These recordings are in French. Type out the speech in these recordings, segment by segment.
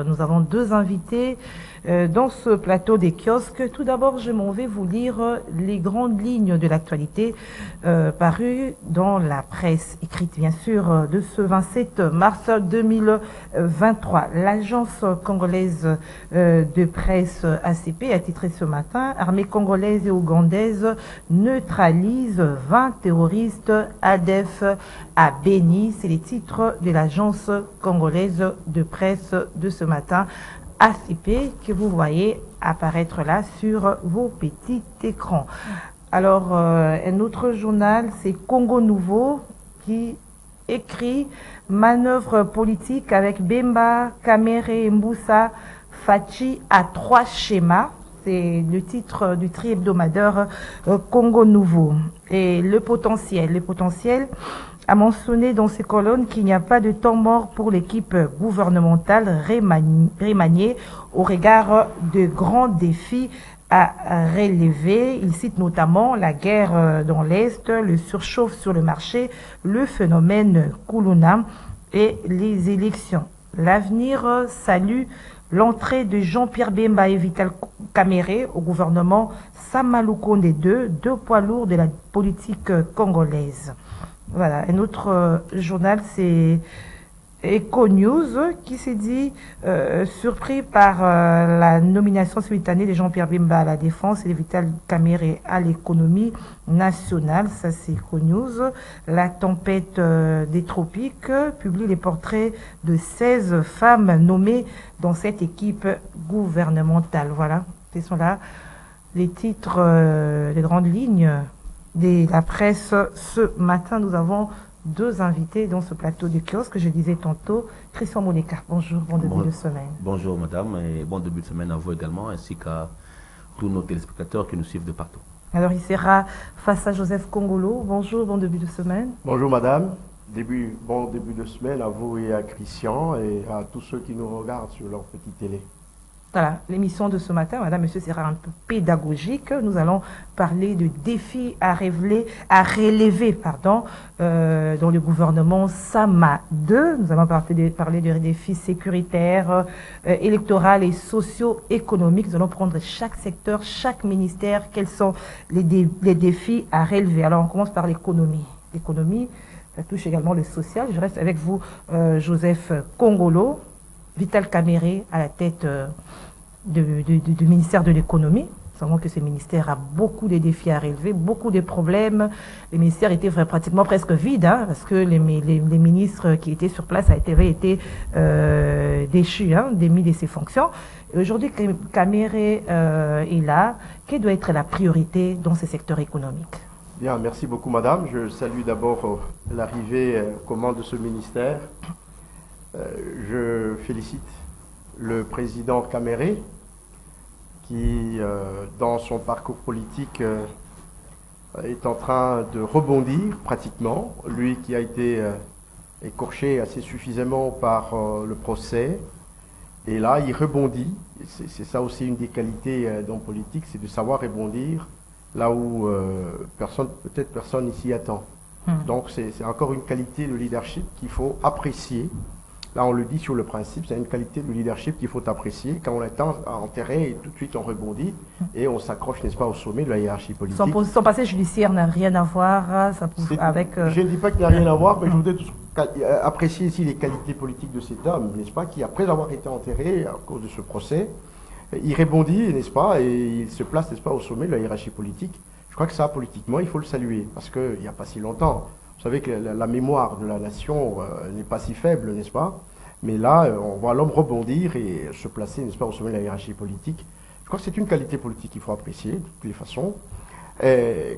Nous avons deux invités dans ce plateau des kiosques. Tout d'abord, je m'en vais vous lire les grandes lignes de l'actualité parues dans la presse écrite, bien sûr, de ce 27 mars 2023. L'agence congolaise de presse ACP a titré ce matin « Armée congolaise et ougandaise neutralise 20 terroristes ADF à Béni ». C'est les titres de l'agence congolaise de presse de ce matin, ACP, que vous voyez apparaître là sur vos petits écrans. Alors, un autre journal, c'est Congo Nouveau, qui écrit « Manœuvre politique avec Bemba, Kamere, Mboussa, Fachi à 3 schémas ». C'est le titre du tri-hebdomadaire Congo Nouveau. Et le potentiel a mentionné dans ses colonnes qu'il n'y a pas de temps mort pour l'équipe gouvernementale remaniée au regard de grands défis à relever. Il cite notamment la guerre dans l'Est, le surchauffe sur le marché, le phénomène Kuluna et les élections. L'avenir salue l'entrée de Jean-Pierre Bemba et Vital Kamerhe au gouvernement Samalukonde II, deux poids lourds de la politique congolaise. Voilà, un autre journal, c'est Eco News, qui s'est dit surpris par la nomination simultanée de Jean-Pierre Bemba à la défense et de Vital Kamerhe à l'économie nationale. Ça, c'est Eco News. La tempête des tropiques publie les portraits de 16 femmes nommées dans cette équipe gouvernementale. Voilà, ce sont là les titres, les grandes lignes de la presse. Ce matin, nous avons deux invités dans ce plateau de kiosque, que je disais tantôt. Christian Moleka, bonjour, bon début de semaine. Bonjour madame, et bon début de semaine à vous également, ainsi qu'à tous nos téléspectateurs qui nous suivent de partout. Alors il sera face à Joseph Kongolo, bonjour, bon début de semaine. Bonjour madame, bon début de semaine à vous et à Christian et à tous ceux qui nous regardent sur leur petite télé. Voilà, l'émission de ce matin, madame, monsieur, sera un peu pédagogique. Nous allons parler de défis à relever, dans le gouvernement Sama 2. Nous allons parler de défis sécuritaires, électoraux et socio-économiques. Nous allons prendre chaque secteur, chaque ministère, quels sont les défis à relever. Alors, on commence par l'économie. L'économie, ça touche également le social. Je reste avec vous, Joseph Kongolo. Vital Kamerhe à la tête du ministère de l'économie. Nous savons que ce ministère a beaucoup de défis à relever, beaucoup de problèmes. Le ministère était pratiquement presque vide, parce que les ministres qui étaient sur place avaient été déchus, démis de ses fonctions. Aujourd'hui, Kamerhe est là. Quelle doit être la priorité dans ce secteur économique? Bien, merci beaucoup madame. Je salue d'abord l'arrivée aux commandes de ce ministère. Je félicite le président Kamerhe qui, dans son parcours politique, est en train de rebondir pratiquement. Lui qui a été écorché assez suffisamment par le procès. Et là, il rebondit. C'est ça aussi une des qualités dans la politique, c'est de savoir rebondir là où peut-être personne ne s'y attend. Donc c'est encore une qualité de leadership qu'il faut apprécier. Là, on le dit sur le principe, c'est une qualité de leadership qu'il faut apprécier. Quand on est en terrain, et tout de suite on rebondit et on s'accroche, n'est-ce pas, au sommet de la hiérarchie politique. Son passé judiciaire n'a rien à voir avec... Je ne dis pas qu'il n'a rien à voir, mais je voudrais apprécier ici les qualités politiques de cet homme, n'est-ce pas, qui, après avoir été enterré à cause de ce procès, il rebondit, n'est-ce pas, et il se place, n'est-ce pas, au sommet de la hiérarchie politique. Je crois que ça, politiquement, il faut le saluer, parce qu'il n'y a pas si longtemps... Vous savez que la mémoire de la nation n'est pas si faible, n'est-ce pas? Mais là, on voit l'homme rebondir et se placer, n'est-ce pas, au sommet de la hiérarchie politique. Je crois que c'est une qualité politique qu'il faut apprécier, de toutes les façons.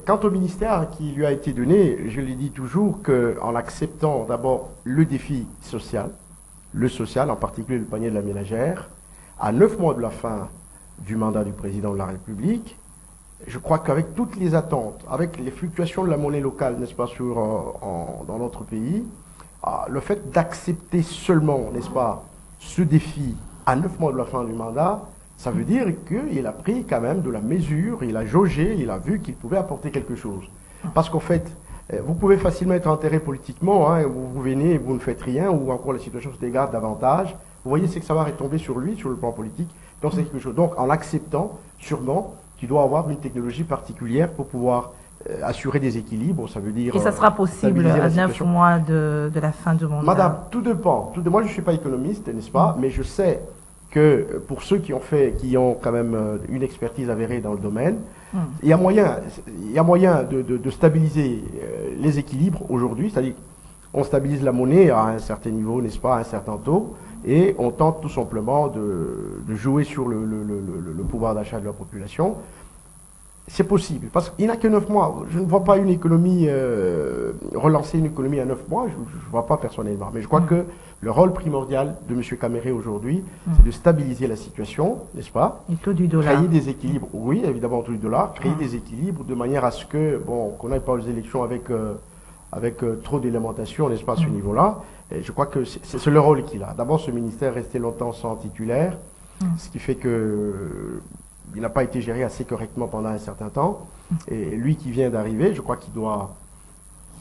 Quant au ministère qui lui a été donné, je l'ai dit toujours qu'en acceptant d'abord le défi social, en particulier le panier de la ménagère, à 9 mois de la fin du mandat du président de la République, je crois qu'avec toutes les attentes, avec les fluctuations de la monnaie locale, n'est-ce pas, dans notre pays, le fait d'accepter seulement, n'est-ce pas, ce défi à 9 mois de la fin du mandat, ça veut dire qu'il a pris quand même de la mesure, il a jaugé, il a vu qu'il pouvait apporter quelque chose. Parce qu'en fait, vous pouvez facilement être enterré politiquement, vous venez et vous ne faites rien, ou encore la situation se dégrade davantage, vous voyez, c'est que ça va retomber sur lui, sur le plan politique. Donc c'est quelque chose. Donc en l'acceptant, sûrement, tu dois avoir une technologie particulière pour pouvoir assurer des équilibres, ça veut dire... Et ça sera possible stabiliser la à 9 situation. mois de la fin du mandat. Madame, tout dépend. Moi, je ne suis pas économiste, n'est-ce pas? Mais je sais que pour ceux qui ont quand même une expertise avérée dans le domaine, il y a moyen de stabiliser les équilibres aujourd'hui, c'est-à-dire on stabilise la monnaie à un certain niveau, n'est-ce pas, à un certain taux, et on tente tout simplement de jouer sur le pouvoir d'achat de la population. C'est possible, parce qu'il n'y a que 9 mois. Je ne vois pas une économie, relancer une économie à 9 mois, je ne vois pas personnellement. Mais je crois que le rôle primordial de M. Caméré aujourd'hui, c'est de stabiliser la situation, n'est-ce pas? Le taux du dollar. Créer des équilibres, oui, évidemment, au taux du dollar, créer des équilibres de manière à ce que, bon, qu'on n'aille pas aux élections avec trop d'élémentation, n'est-ce pas, à ce niveau-là. Et je crois que c'est le rôle qu'il a. D'abord, ce ministère est resté longtemps sans titulaire, ce qui fait que il n'a pas été géré assez correctement pendant un certain temps. Et lui qui vient d'arriver, je crois qu'il doit...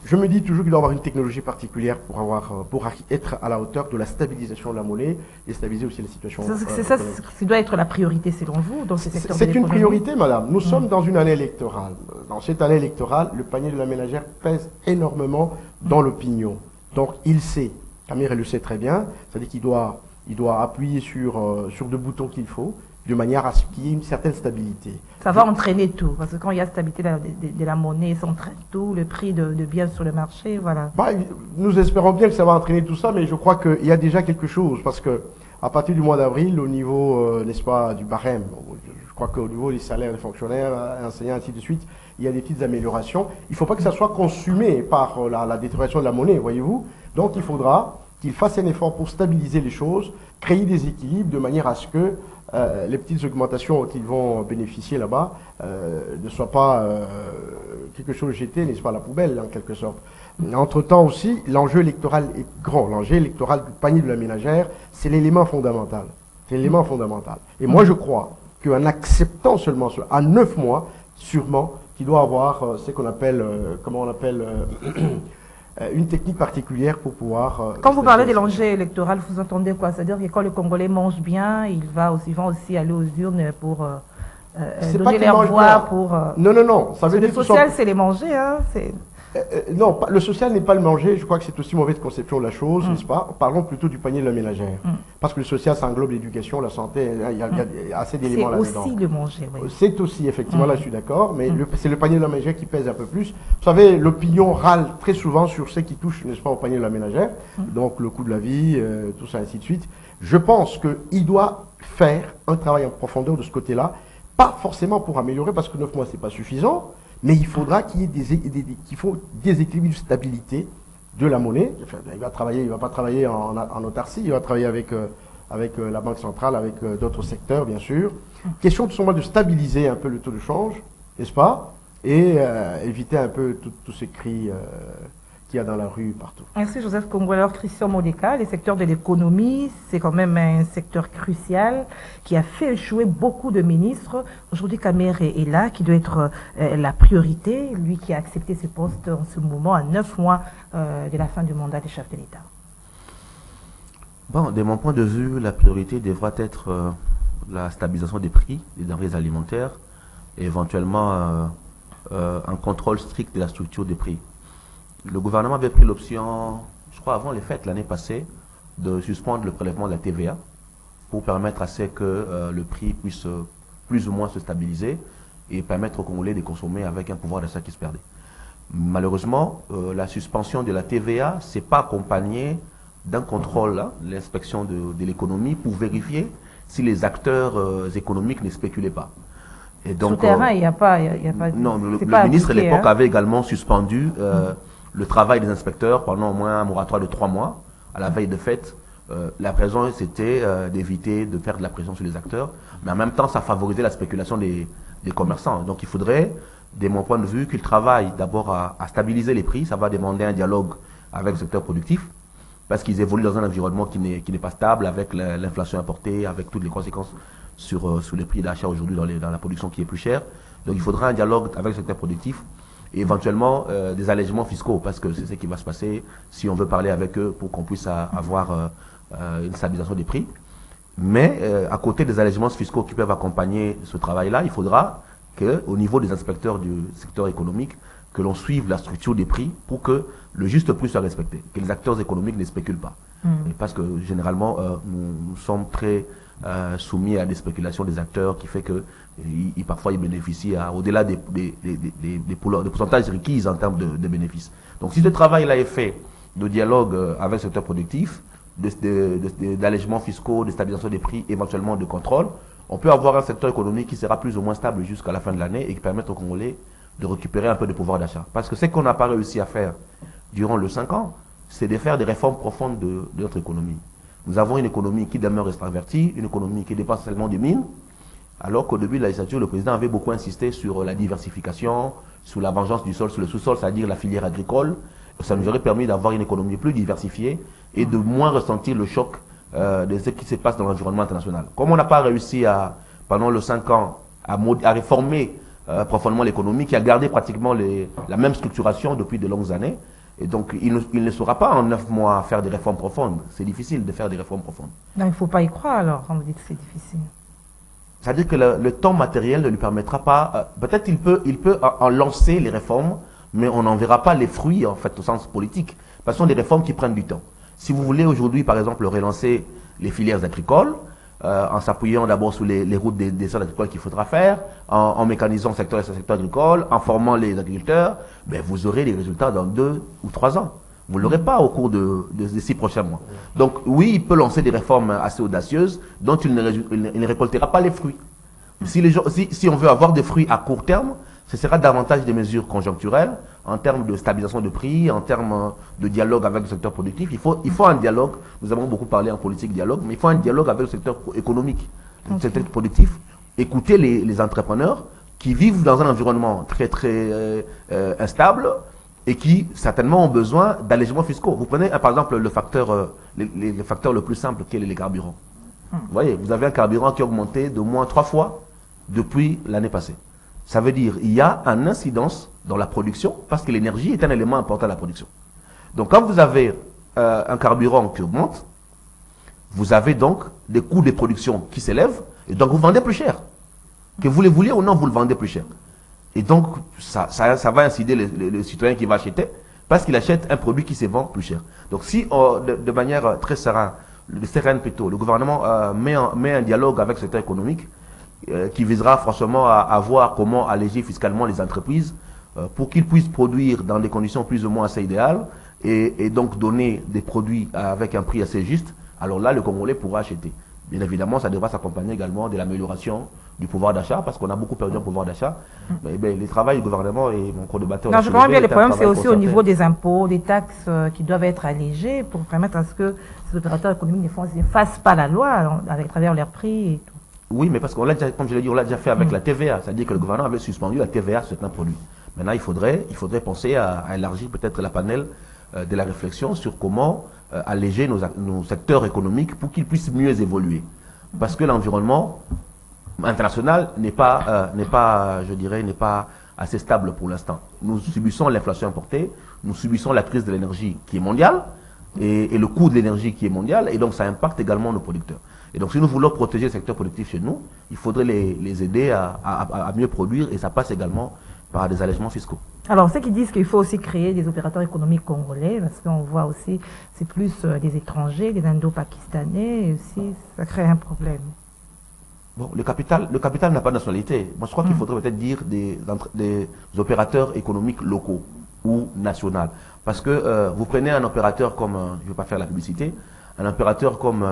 Je me dis toujours qu'il doit avoir une technologie particulière pour être à la hauteur de la stabilisation de la monnaie et stabiliser aussi la situation. C'est ça qui doit être la priorité selon vous dans ce secteur de C'est une l'économie. priorité, madame. Nous sommes dans une année électorale. Dans cette année électorale, le panier de la ménagère pèse énormément dans l'opinion. Donc il sait, Caméré le sait très bien, c'est-à-dire qu'il doit appuyer sur de boutons qu'il faut, de manière à ce qu'il y ait une certaine stabilité. Ça va entraîner tout, parce que quand il y a stabilité de la monnaie, ça entraîne tout, le prix de biens sur le marché, voilà. Bah, nous espérons bien que ça va entraîner tout ça, mais je crois qu'il y a déjà quelque chose, parce que à partir du mois d'avril, au niveau, n'est-ce pas, du barème, je crois qu'au niveau des salaires des fonctionnaires, enseignants, ainsi de suite, il y a des petites améliorations. Il ne faut pas que ça soit consumé par la détérioration de la monnaie, voyez-vous. Donc il faudra qu'il fasse un effort pour stabiliser les choses, créer des équilibres de manière à ce que les petites augmentations qu'ils vont bénéficier là-bas ne soient pas quelque chose jeté, n'est-ce pas, à la poubelle, en quelque sorte. Entre-temps aussi, l'enjeu électoral est grand. L'enjeu électoral du panier de la ménagère, c'est l'élément fondamental. C'est l'élément fondamental. Et moi, je crois qu'en acceptant seulement cela, à 9 mois, sûrement, qu'il doit avoir ce qu'on appelle, une technique particulière pour pouvoir... Quand vous parlez de l'enjeu électoral, vous entendez quoi? C'est-à-dire que quand le Congolais mange bien, ils vont aussi aller aux urnes pour donner leur voix pour... Non. Ça veut dire le social, c'est les manger, hein? Non, le social n'est pas le manger. Je crois que c'est aussi mauvaise conception de la chose, n'est-ce pas? Parlons plutôt du panier de la ménagère. Parce que le social, ça englobe l'éducation, la santé, il y a assez d'éléments là-dedans. C'est aussi le manger, oui. C'est aussi, effectivement, là je suis d'accord, mais c'est le panier de la ménagère qui pèse un peu plus. Vous savez, l'opinion râle très souvent sur ce qui touche, n'est-ce pas, au panier de la ménagère, donc le coût de la vie, tout ça, ainsi de suite. Je pense qu'il doit faire un travail en profondeur de ce côté-là, pas forcément pour améliorer, parce que 9 mois, c'est pas suffisant, mais il faudra qu'il y ait des équilibres de stabilité de la monnaie. Enfin, il va pas travailler en autarcie, il va travailler avec la Banque centrale, avec d'autres secteurs, bien sûr. Question tout simplement de stabiliser un peu le taux de change, n'est-ce pas? Et éviter un peu tous ces cris qu'il y a dans la rue partout. Merci Joseph Congo. Alors Christian Modeka, le secteur de l'économie, c'est quand même un secteur crucial qui a fait échouer beaucoup de ministres. Aujourd'hui, Caméré est là, qui doit être la priorité, lui qui a accepté ce poste en ce moment, à 9 mois de la fin du mandat des chefs de l'État. Bon, de mon point de vue, la priorité devra être la stabilisation des prix des denrées alimentaires et éventuellement un contrôle strict de la structure des prix. Le gouvernement avait pris l'option, je crois avant les fêtes l'année passée, de suspendre le prélèvement de la TVA pour permettre à ce que le prix puisse plus ou moins se stabiliser et permettre aux Congolais de consommer avec un pouvoir d'achat qui se perdait. Malheureusement, la suspension de la TVA ne s'est pas accompagnée d'un contrôle, l'inspection de l'économie, pour vérifier si les acteurs économiques ne spéculaient pas. Et donc, terrain, il n'y a pas... Non, le ministre à l'époque avait également suspendu le travail des inspecteurs pendant au moins un moratoire de 3 mois, à la veille de fête. La raison, c'était d'éviter de faire de la pression sur les acteurs, mais en même temps, ça favorisait la spéculation des commerçants. Donc il faudrait, de mon point de vue, qu'ils travaillent d'abord à stabiliser les prix. Ça va demander un dialogue avec le secteur productif, parce qu'ils évoluent dans un environnement qui n'est pas stable, avec l'inflation importée, avec toutes les conséquences sur les prix d'achat aujourd'hui dans la production qui est plus chère. Donc il faudra un dialogue avec le secteur productif et éventuellement des allègements fiscaux, parce que c'est ce qui va se passer si on veut parler avec eux pour qu'on puisse avoir une stabilisation des prix. Mais à côté des allègements fiscaux qui peuvent accompagner ce travail-là, il faudra qu'au niveau des inspecteurs du secteur économique, que l'on suive la structure des prix pour que le juste prix soit respecté, que les acteurs économiques ne spéculent pas. Et parce que généralement, nous sommes très soumis à des spéculations des acteurs qui fait que parfois ils bénéficient au-delà des pourcentages requis en termes de bénéfices. Donc si ce travail-là est fait de dialogue avec le secteur productif, d'allègements fiscaux, de stabilisation des prix, éventuellement de contrôle, on peut avoir un secteur économique qui sera plus ou moins stable jusqu'à la fin de l'année et qui permettra aux Congolais de récupérer un peu de pouvoir d'achat. Parce que ce qu'on n'a pas réussi à faire durant les 5 ans, c'est de faire des réformes profondes de notre économie. Nous avons une économie qui demeure extravertie, une économie qui dépasse seulement des mines, alors qu'au début de la législature, le président avait beaucoup insisté sur la diversification, sur la vengeance du sol sur le sous-sol, c'est-à-dire la filière agricole. Ça nous aurait permis d'avoir une économie plus diversifiée et de moins ressentir le choc de ce qui se passe dans l'environnement international. Comme on n'a pas réussi pendant les 5 ans à réformer profondément l'économie, qui a gardé pratiquement la même structuration depuis de longues années, et donc il ne saura pas en 9 mois faire des réformes profondes. C'est difficile de faire des réformes profondes. Non, il ne faut pas y croire alors, quand vous dites que c'est difficile. C'est-à-dire que le temps matériel ne lui permettra pas, peut-être il peut en lancer les réformes, mais on n'en verra pas les fruits en fait au sens politique, parce que ce sont des réformes qui prennent du temps. Si vous voulez aujourd'hui par exemple relancer les filières agricoles, en s'appuyant d'abord sur les routes des sols agricoles qu'il faudra faire, en mécanisant le secteur agricole, en formant les agriculteurs, ben vous aurez les résultats dans 2 ou 3 ans. Vous ne l'aurez pas au cours des 6 prochains mois. Donc oui, il peut lancer des réformes assez audacieuses dont il ne récoltera pas les fruits. Si on veut avoir des fruits à court terme, ce sera davantage des mesures conjoncturelles en termes de stabilisation de prix, en termes de dialogue avec le secteur productif. Il faut un dialogue. Nous avons beaucoup parlé en politique dialogue, mais il faut un dialogue avec le secteur économique, le secteur productif. Écouter les entrepreneurs qui vivent dans un environnement très très instable et qui certainement ont besoin d'allègements fiscaux. Vous prenez par exemple le facteur le plus simple qui est les carburants. Vous voyez, vous avez un carburant qui a augmenté de moins 3 fois depuis l'année passée. Ça veut dire qu'il y a une incidence dans la production parce que l'énergie est un élément important à la production. Donc quand vous avez un carburant qui augmente, vous avez donc des coûts de production qui s'élèvent et donc vous vendez plus cher. Que vous le vouliez ou non, vous le vendez plus cher. Et donc ça va inciter le citoyen qui va acheter parce qu'il achète un produit qui se vend plus cher. Donc si de manière très sereine plutôt, le gouvernement met un dialogue avec le secteur économique, qui visera franchement à voir comment alléger fiscalement les entreprises pour qu'ils puissent produire dans des conditions plus ou moins assez idéales et donc donner des produits avec un prix assez juste, alors là, le Congolais pourra acheter. Bien évidemment, ça devra s'accompagner également de l'amélioration du pouvoir d'achat, parce qu'on a beaucoup perdu en pouvoir d'achat. Mais le travail du gouvernement et mon co-débatteur... Non, je comprends bien, le problème, c'est aussi au niveau des impôts, des taxes qui doivent être allégées pour permettre à ce que ces opérateurs économiques ne fassent pas la loi à travers leurs prix et tout. Oui, mais parce qu'on l'a déjà, comme je l'ai dit, on l'a déjà fait avec la TVA. C'est-à-dire que le gouvernement avait suspendu la TVA sur certains produits. Maintenant, il faudrait penser à élargir peut-être la panel de la réflexion sur comment alléger nos secteurs économiques pour qu'ils puissent mieux évoluer. Parce que l'environnement international n'est pas assez stable pour l'instant. Nous subissons l'inflation importée, nous subissons la crise de l'énergie qui est mondiale et le coût de l'énergie qui est mondial, et donc ça impacte également nos producteurs. Et donc si nous voulons protéger le secteur productif chez nous, il faudrait les aider à mieux produire, et ça passe également par des allègements fiscaux. Alors, ceux qui disent qu'il faut aussi créer des opérateurs économiques congolais, parce qu'on voit aussi, c'est plus des étrangers, des Indo-Pakistanais, et aussi, ça crée un problème. Bon, le capital n'a pas de nationalité. Moi, je crois qu'il faudrait peut-être dire des opérateurs économiques locaux ou nationaux. Parce que vous prenez un opérateur comme, je ne vais pas faire la publicité, un opérateur comme,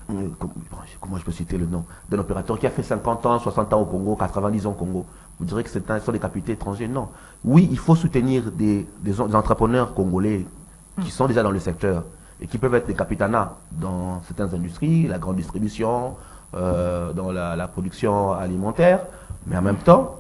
comment je peux citer le nom, d'un opérateur qui a fait 50 ans, 60 ans au Congo, 90 ans au Congo. Vous direz que ce sont des capitaux étrangers. Non. Oui, il faut soutenir des entrepreneurs congolais qui sont déjà dans le secteur et qui peuvent être des capitanats dans certaines industries, la grande distribution, dans la production alimentaire. Mais en même temps,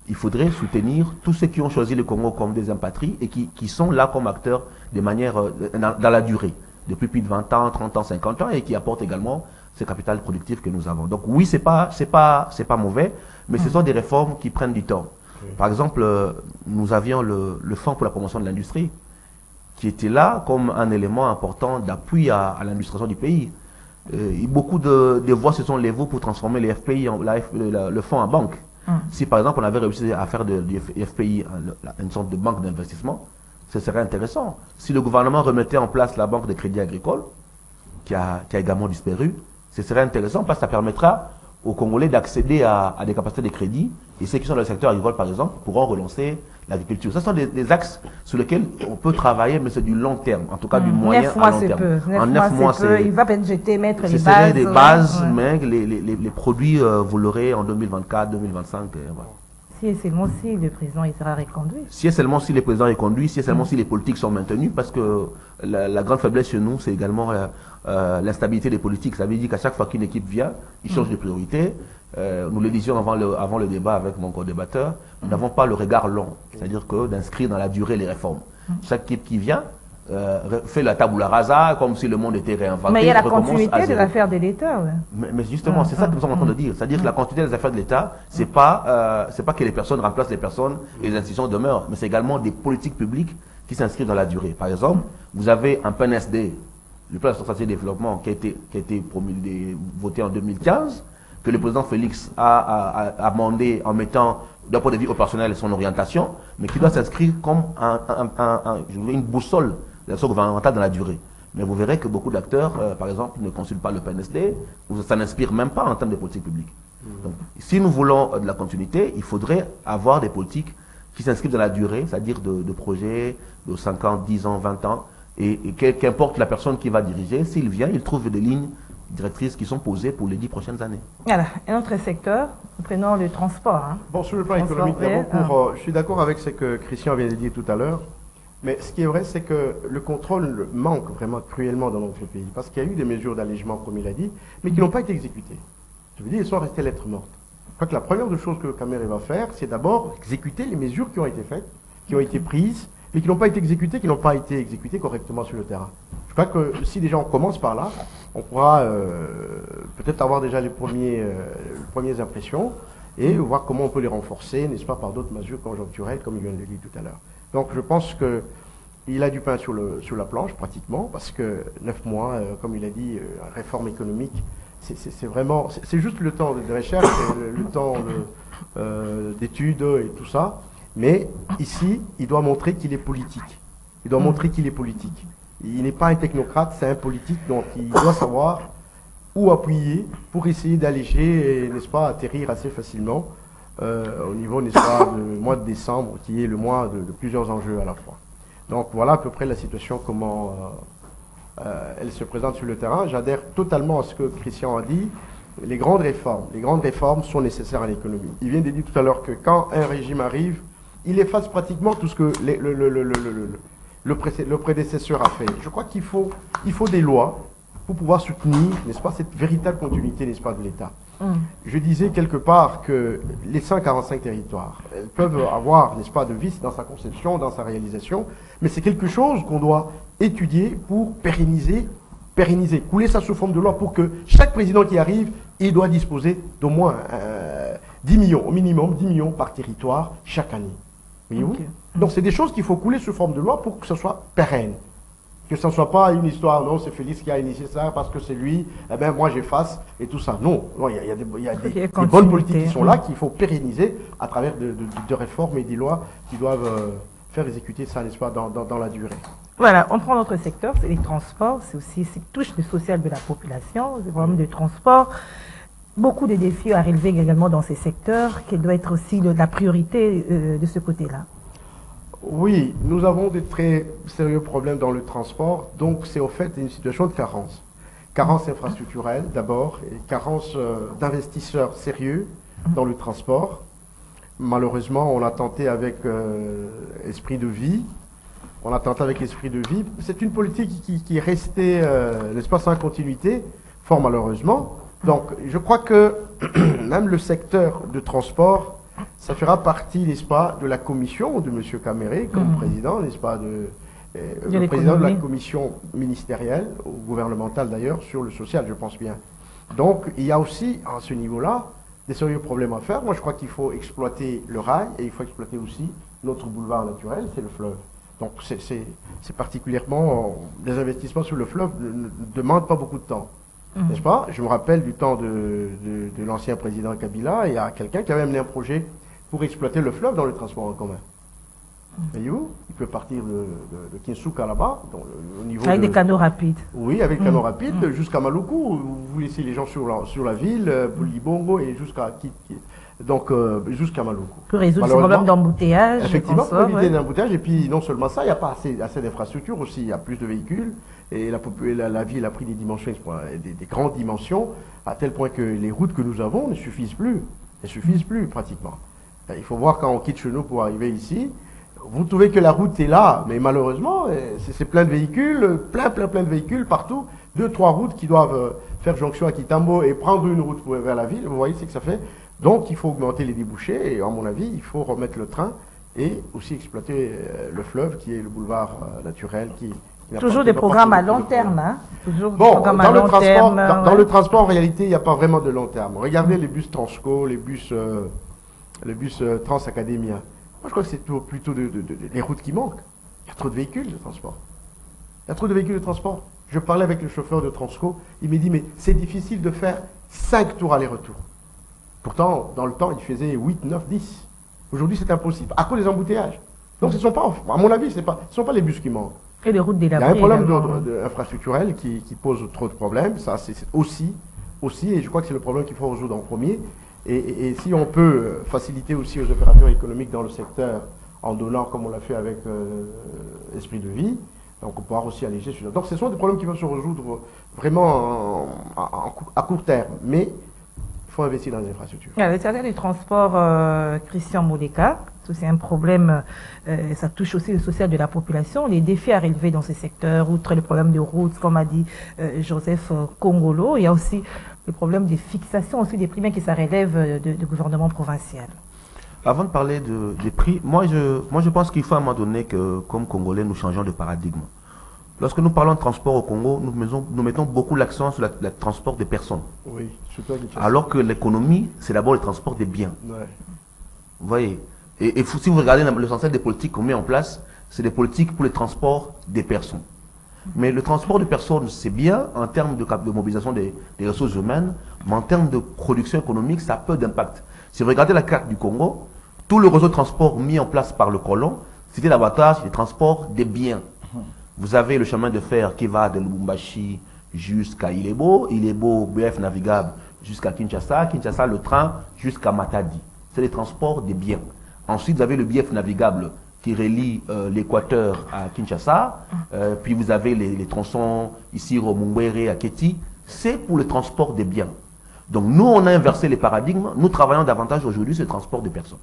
il faudrait soutenir tous ceux qui ont choisi le Congo comme des impatries et qui sont là comme acteurs de manière dans la durée, depuis plus de 20 ans, 30 ans, 50 ans, et qui apportent également ce capital productif que nous avons. Donc oui, c'est pas mauvais, mais ce sont des réformes qui prennent du temps. Par exemple, nous avions le Fonds pour la promotion de l'industrie, qui était là comme un élément important d'appui à l'administration du pays. Beaucoup de voix se sont levées pour transformer les FPI, le fonds en banque. Si par exemple on avait réussi à faire du FPI une sorte de banque d'investissement, ce serait intéressant. Si le gouvernement remettait en place la banque de crédit agricole, qui a également disparu, ce serait intéressant parce que ça permettra aux Congolais d'accéder à des capacités de crédit, et ceux qui sont dans le secteur agricole par exemple pourront relancer l'agriculture. Ce sont des axes sur lesquels on peut travailler, mais c'est du long terme, en tout cas du moyen à long terme. En 9 mois, c'est peu. Il va mettre les bases. Ce serait des bases, mais les produits, vous l'aurez en 2024, 2025. Voilà. Si et seulement si le président il sera reconduit. Si et seulement si le président est conduit, si et seulement si les politiques sont maintenues, parce que la grande faiblesse chez nous, c'est également l'instabilité des politiques. Ça veut dire qu'à chaque fois qu'une équipe vient, il change de priorité. Nous le disions avant le débat avec mon co-débatteur, nous n'avons pas le regard long, c'est-à-dire que d'inscrire dans la durée les réformes. Chaque équipe qui vient fait la tabula rasa comme si le monde était réinventé. Mais il y a la continuité des affaires de l'État. Ouais. Mais justement, c'est ça que nous sommes en train de dire. C'est-à-dire que la continuité des affaires de l'État, c'est pas que les personnes remplacent les personnes et les institutions demeurent, mais c'est également des politiques publiques qui s'inscrivent dans la durée. Par exemple, vous avez un PNSD, le plan stratégique de développement, qui a été voté en 2015, que le président Félix a amendé en mettant d'un point de vue opérationnel son orientation, mais qui doit s'inscrire comme une boussole de l'action gouvernementale dans la durée. Mais vous verrez que beaucoup d'acteurs, par exemple, ne consultent pas le PNSD, ou ça n'inspire même pas en termes de politique publique. Donc, si nous voulons de la continuité, il faudrait avoir des politiques qui s'inscrivent dans la durée, c'est-à-dire de projets de 5 ans, 10 ans, 20 ans, et qu'importe la personne qui va diriger, s'il vient, il trouve des lignes directrices qui sont posées pour les 10 prochaines années. Voilà, un autre secteur, prenons le transport. Hein. Bon, sur le plan économique, je suis d'accord avec ce que Christian vient de dire tout à l'heure, mais ce qui est vrai, c'est que le contrôle manque vraiment cruellement dans notre pays, parce qu'il y a eu des mesures d'allègement, comme il a dit, mais qui n'ont pas été exécutées. Je veux dire, elles sont restées lettres mortes. Je crois que la première des choses que Kamere va faire, c'est d'abord exécuter les mesures qui ont été faites, qui ont été prises, mais qui n'ont pas été exécutées correctement sur le terrain. Je crois que si déjà on commence par là, on pourra peut-être avoir déjà les premières impressions et voir comment on peut les renforcer, n'est-ce pas, par d'autres mesures conjoncturelles, comme il vient de le dire tout à l'heure. Donc je pense qu'il a du pain sur la planche, pratiquement, parce que 9 mois, comme il a dit, réforme économique, c'est juste le temps de recherche, le temps d'études et tout ça. Mais ici, il doit montrer qu'il est politique. Il doit montrer qu'il est politique. Il n'est pas un technocrate, c'est un politique, donc il doit savoir où appuyer pour essayer d'alléger et, n'est-ce pas, atterrir assez facilement au niveau, n'est-ce pas, du mois de décembre, qui est le mois de plusieurs enjeux à la fois. Donc voilà à peu près la situation, comment elle se présente sur le terrain. J'adhère totalement à ce que Christian a dit. Les grandes réformes sont nécessaires à l'économie. Il vient de dire tout à l'heure que quand un régime arrive, il efface pratiquement tout ce que le prédécesseur a fait. Je crois qu'il faut des lois pour pouvoir soutenir, n'est-ce pas, cette véritable continuité, n'est-ce pas, de l'État. Je disais quelque part que les 145 territoires, elles peuvent avoir, n'est-ce pas, de vices dans sa conception, dans sa réalisation, mais c'est quelque chose qu'on doit étudier pour pérenniser, couler ça sous forme de loi pour que chaque président qui arrive, il doit disposer d'au moins 10 millions, au minimum 10 millions par territoire chaque année. Voyez-vous ? Okay. Donc c'est des choses qu'il faut couler sous forme de loi pour que ce soit pérenne. Que ce ne soit pas une histoire, non, c'est Félix qui a initié ça parce que c'est lui, eh bien moi j'efface et tout ça. Non, il y a des bonnes politiques qui sont là, qu'il faut pérenniser à travers de réformes et des lois qui doivent faire exécuter ça, n'est-ce pas, dans la durée. Voilà, on prend notre secteur, c'est les transports, c'est aussi ce qui touche le social de la population, c'est vraiment des transports. Beaucoup de défis à relever également dans ces secteurs, qui doit être aussi la priorité de ce côté-là. Oui, nous avons des très sérieux problèmes dans le transport, donc c'est au fait une situation de carence. Carence infrastructurelle d'abord, et carence d'investisseurs sérieux dans le transport. Malheureusement, on a tenté avec Esprit de Vie. C'est une politique qui est restée, n'est-ce pas, sans continuité, fort malheureusement. Donc, je crois que même le secteur de transport, ça fera partie, n'est-ce pas, de la commission de M. Kamere comme président, n'est-ce pas, le président de la commission ministérielle, ou gouvernementale d'ailleurs, sur le social, je pense bien. Donc, il y a aussi, à ce niveau-là, des sérieux problèmes à faire. Moi, je crois qu'il faut exploiter le rail et il faut exploiter aussi notre boulevard naturel, c'est le fleuve. Donc c'est particulièrement, les investissements sur le fleuve ne demandent pas beaucoup de temps. N'est-ce pas? Je me rappelle du temps de l'ancien président Kabila, il y a quelqu'un qui avait amené un projet pour exploiter le fleuve dans le transport en commun. Voyez-vous, il peut partir de Kinsuka là-bas, au niveau avec des canaux rapides. Oui, avec canaux rapides, jusqu'à Maluku, vous laissez les gens sur la ville, Libongo, et jusqu'à Maluku. Pour résoudre ce problème d'embouteillage. Effectivement, pour éviter l'embouteillage, et puis non seulement ça, il n'y a pas assez d'infrastructures aussi, il y a plus de véhicules, et la ville a pris des dimensions, des grandes dimensions, à tel point que les routes que nous avons ne suffisent plus pratiquement. Il faut voir quand on quitte chez nous pour arriver ici, vous trouvez que la route est là, mais malheureusement, c'est plein de véhicules, plein de véhicules partout, 2-3 routes qui doivent faire jonction à Kitambo et prendre une route vers la ville, vous voyez ce que ça fait. Donc il faut augmenter les débouchés, et à mon avis, il faut remettre le train et aussi exploiter le fleuve qui est le boulevard naturel qui toujours des programmes à long terme, hein? Toujours des bon, programmes à long terme. Dans le transport, en réalité, il n'y a pas vraiment de long terme. Regardez les bus Transco, les bus Transacademia. Moi, je crois que c'est plutôt les routes qui manquent. Il y a trop de véhicules de transport. Je parlais avec le chauffeur de Transco, il me dit, mais c'est difficile de faire 5 tours aller-retour. Pourtant, dans le temps, il faisait 8, 9, 10. Aujourd'hui, c'est impossible, à cause des embouteillages. Donc, ce ne sont pas, à mon avis, ce ne sont pas les bus qui manquent. Et les routes délabrées. Il y a un problème infrastructurel qui pose trop de problèmes. Ça, c'est aussi, et je crois que c'est le problème qu'il faut résoudre en premier. Et si on peut faciliter aussi aux opérateurs économiques dans le secteur en donnant, comme on l'a fait avec Esprit de Vie, donc on pourra aussi alléger sur ça. Donc ce sont des problèmes qui vont se résoudre vraiment à court terme, mais il faut investir dans les infrastructures. Le secteur du transport, Christian Moleka, c'est un problème, ça touche aussi le social de la population, les défis à relever dans ces secteurs, outre le problème de routes, comme a dit Joseph Kongolo, il y a aussi le problème des fixations aussi des prix, qui ça relève du gouvernement provincial. Avant de parler des prix, moi je pense qu'il faut à un moment donné que, comme Congolais, nous changeons de paradigme. Lorsque nous parlons de transport au Congo, nous mettons beaucoup l'accent sur le transport des personnes. Oui, surtout alors que l'économie, c'est d'abord le transport des biens. Ouais. Vous voyez, et si vous regardez l'essentiel des politiques qu'on met en place, c'est des politiques pour le transport des personnes. Mais le transport de personnes, c'est bien en termes de mobilisation des ressources humaines, mais en termes de production économique, ça a peu d'impact. Si vous regardez la carte du Congo, tout le réseau de transport mis en place par le colon, c'était davantage le transport des biens. Vous avez le chemin de fer qui va de Lubumbashi jusqu'à Ilebo, BF navigable jusqu'à Kinshasa, Kinshasa le train jusqu'à Matadi. C'est le transport des biens. Ensuite, vous avez le BF navigable qui relie l'Équateur à Kinshasa, puis vous avez les tronçons ici, Romungwere, à Keti, c'est pour le transport des biens. Donc nous, on a inversé les paradigmes, nous travaillons davantage aujourd'hui sur le transport de personnes.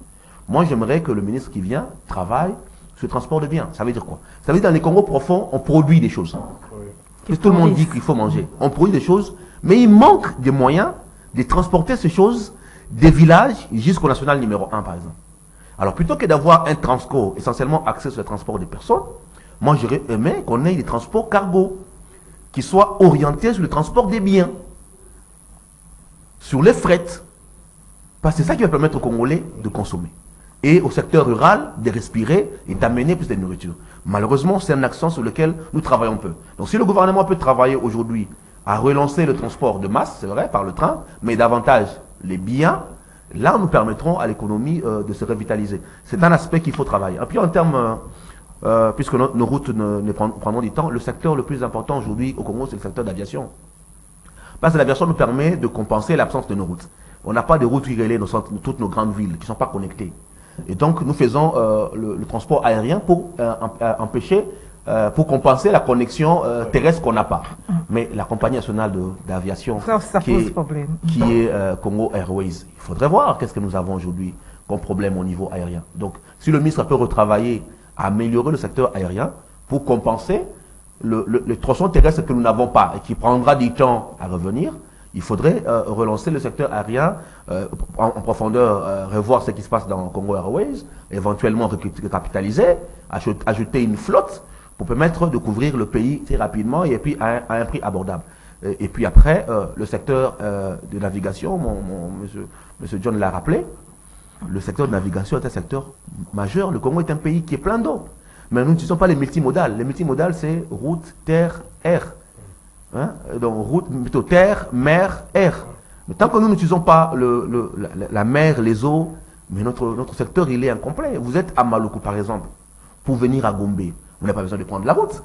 Moi, j'aimerais que le ministre qui vient travaille sur le transport de biens. Ça veut dire quoi? Ça veut dire dans les Congos profonds, on produit des choses. Oui. Tout le monde dit qu'il faut manger. On produit des choses, mais il manque des moyens de transporter ces choses des villages jusqu'au national numéro 1, par exemple. Alors, plutôt que d'avoir un Transco essentiellement axé sur le transport des personnes, moi, j'aurais aimé qu'on ait des transports cargo qui soient orientés sur le transport des biens, sur les fret. Parce que c'est ça qui va permettre aux Congolais de consommer. Et au secteur rural, de respirer et d'amener plus de nourriture. Malheureusement, c'est un accent sur lequel nous travaillons peu. Donc, si le gouvernement peut travailler aujourd'hui à relancer le transport de masse, c'est vrai, par le train, mais davantage les biens, là, nous permettrons à l'économie de se revitaliser. C'est un aspect qu'il faut travailler. Et puis en termes, puisque nos routes prendront du temps, le secteur le plus important aujourd'hui au Congo, c'est le secteur d'aviation. Parce que l'aviation nous permet de compenser l'absence de nos routes. On n'a pas de routes qui relaient toutes nos grandes villes, qui ne sont pas connectées. Et donc, nous faisons le transport aérien pour empêcher, pour compenser la connexion terrestre qu'on n'a pas. Mais la compagnie nationale d'aviation, qui est Congo Airways, il faudrait voir qu'est-ce que nous avons aujourd'hui comme problème au niveau aérien. Donc, si le ministre peut retravailler à améliorer le secteur aérien pour compenser le tronçon terrestre que nous n'avons pas et qui prendra du temps à revenir, il faudrait relancer le secteur aérien en profondeur, revoir ce qui se passe dans Congo Airways, éventuellement recapitaliser, ajouter une flotte pour permettre de couvrir le pays très rapidement et puis à un prix abordable. Et puis après, le secteur de navigation, monsieur John l'a rappelé, le secteur de navigation est un secteur majeur. Le Congo est un pays qui est plein d'eau. Mais nous n'utilisons pas les multimodales. Les multimodales, c'est route, terre, air. Hein? Donc route, plutôt terre, mer, air. Mais tant que nous n'utilisons pas la mer, les eaux, mais notre secteur, il est incomplet. Vous êtes à Maluku, par exemple, pour venir à Gombe. Vous n'avez pas besoin de prendre la route.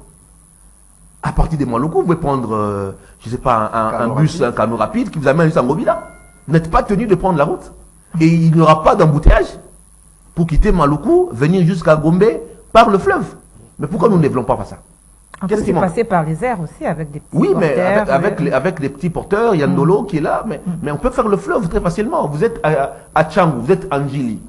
À partir de Maluku, vous pouvez prendre, je ne sais pas, un bus, un canot rapide qui vous amène jusqu'à Ngobila. Vous n'êtes pas tenu de prendre la route. Et il n'y aura pas d'embouteillage pour quitter Maluku, venir jusqu'à Gombe par le fleuve. Mais pourquoi nous ne développons pas ça? Qu'est-ce qui passer par les airs aussi avec des petits porteurs. Oui, mais avec les petits porteurs, il y a Ndolo qui est là, mais on peut faire le fleuve très facilement. Vous êtes à Tchangou, vous êtes à Njili.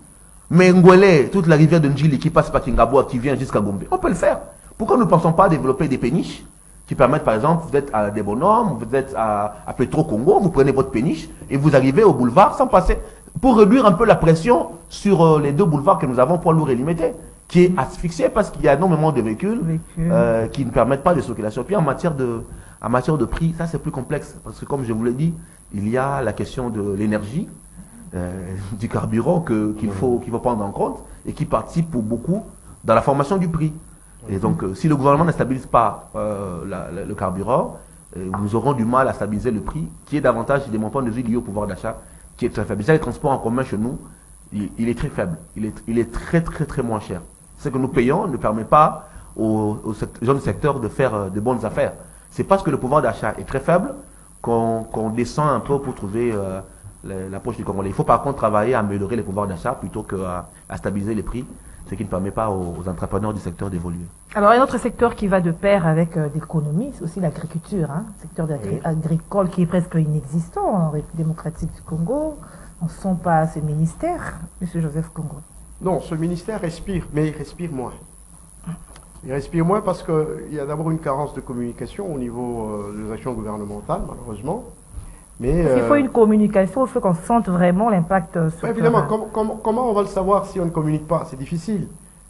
Mais Ngwele, toute la rivière de Njili qui passe par Kingaboa, qui vient jusqu'à Gombe, on peut le faire. Pourquoi nous ne pensons pas à développer des péniches qui permettent, par exemple, vous êtes à Debonom, vous êtes à Petro-Congo, vous prenez votre péniche et vous arrivez au boulevard sans passer, pour réduire un peu la pression sur les deux boulevards que nous avons, poids lourd et limité, qui est asphyxié parce qu'il y a énormément de véhicules qui ne permettent pas de circulation. Puis en matière de prix, ça c'est plus complexe, parce que comme je vous l'ai dit, il y a la question de l'énergie, du carburant qu'il faut prendre en compte et qui participe pour beaucoup dans la formation du prix. Et donc, si le gouvernement ne stabilise pas le carburant, nous aurons du mal à stabiliser le prix, qui est davantage des montants de vue liés au pouvoir d'achat, qui est très faible. Déjà, les transports en commun chez nous, il est très faible. Il est très, très, très moins cher. Ce que nous payons ne permet pas aux jeunes secteurs de faire de bonnes affaires. C'est parce que le pouvoir d'achat est très faible qu'on descend un peu pour trouver la poche du Congolais. Il faut par contre travailler à améliorer les pouvoirs d'achat plutôt qu'à stabiliser les prix, ce qui ne permet pas aux entrepreneurs du secteur d'évoluer. Alors, un autre secteur qui va de pair avec l'économie, c'est aussi l'agriculture. Hein, secteur agricole qui est presque inexistant en République démocratique du Congo. On ne sent pas ce ministère, M. Joseph Congo. Non, ce ministère respire, mais il respire moins. Il respire moins parce qu'il y a d'abord une carence de communication au niveau des actions gouvernementales, malheureusement. Mais il faut une communication, il faut qu'on sente vraiment l'impact sur évidemment, comment on va le savoir si on ne communique pas? C'est difficile.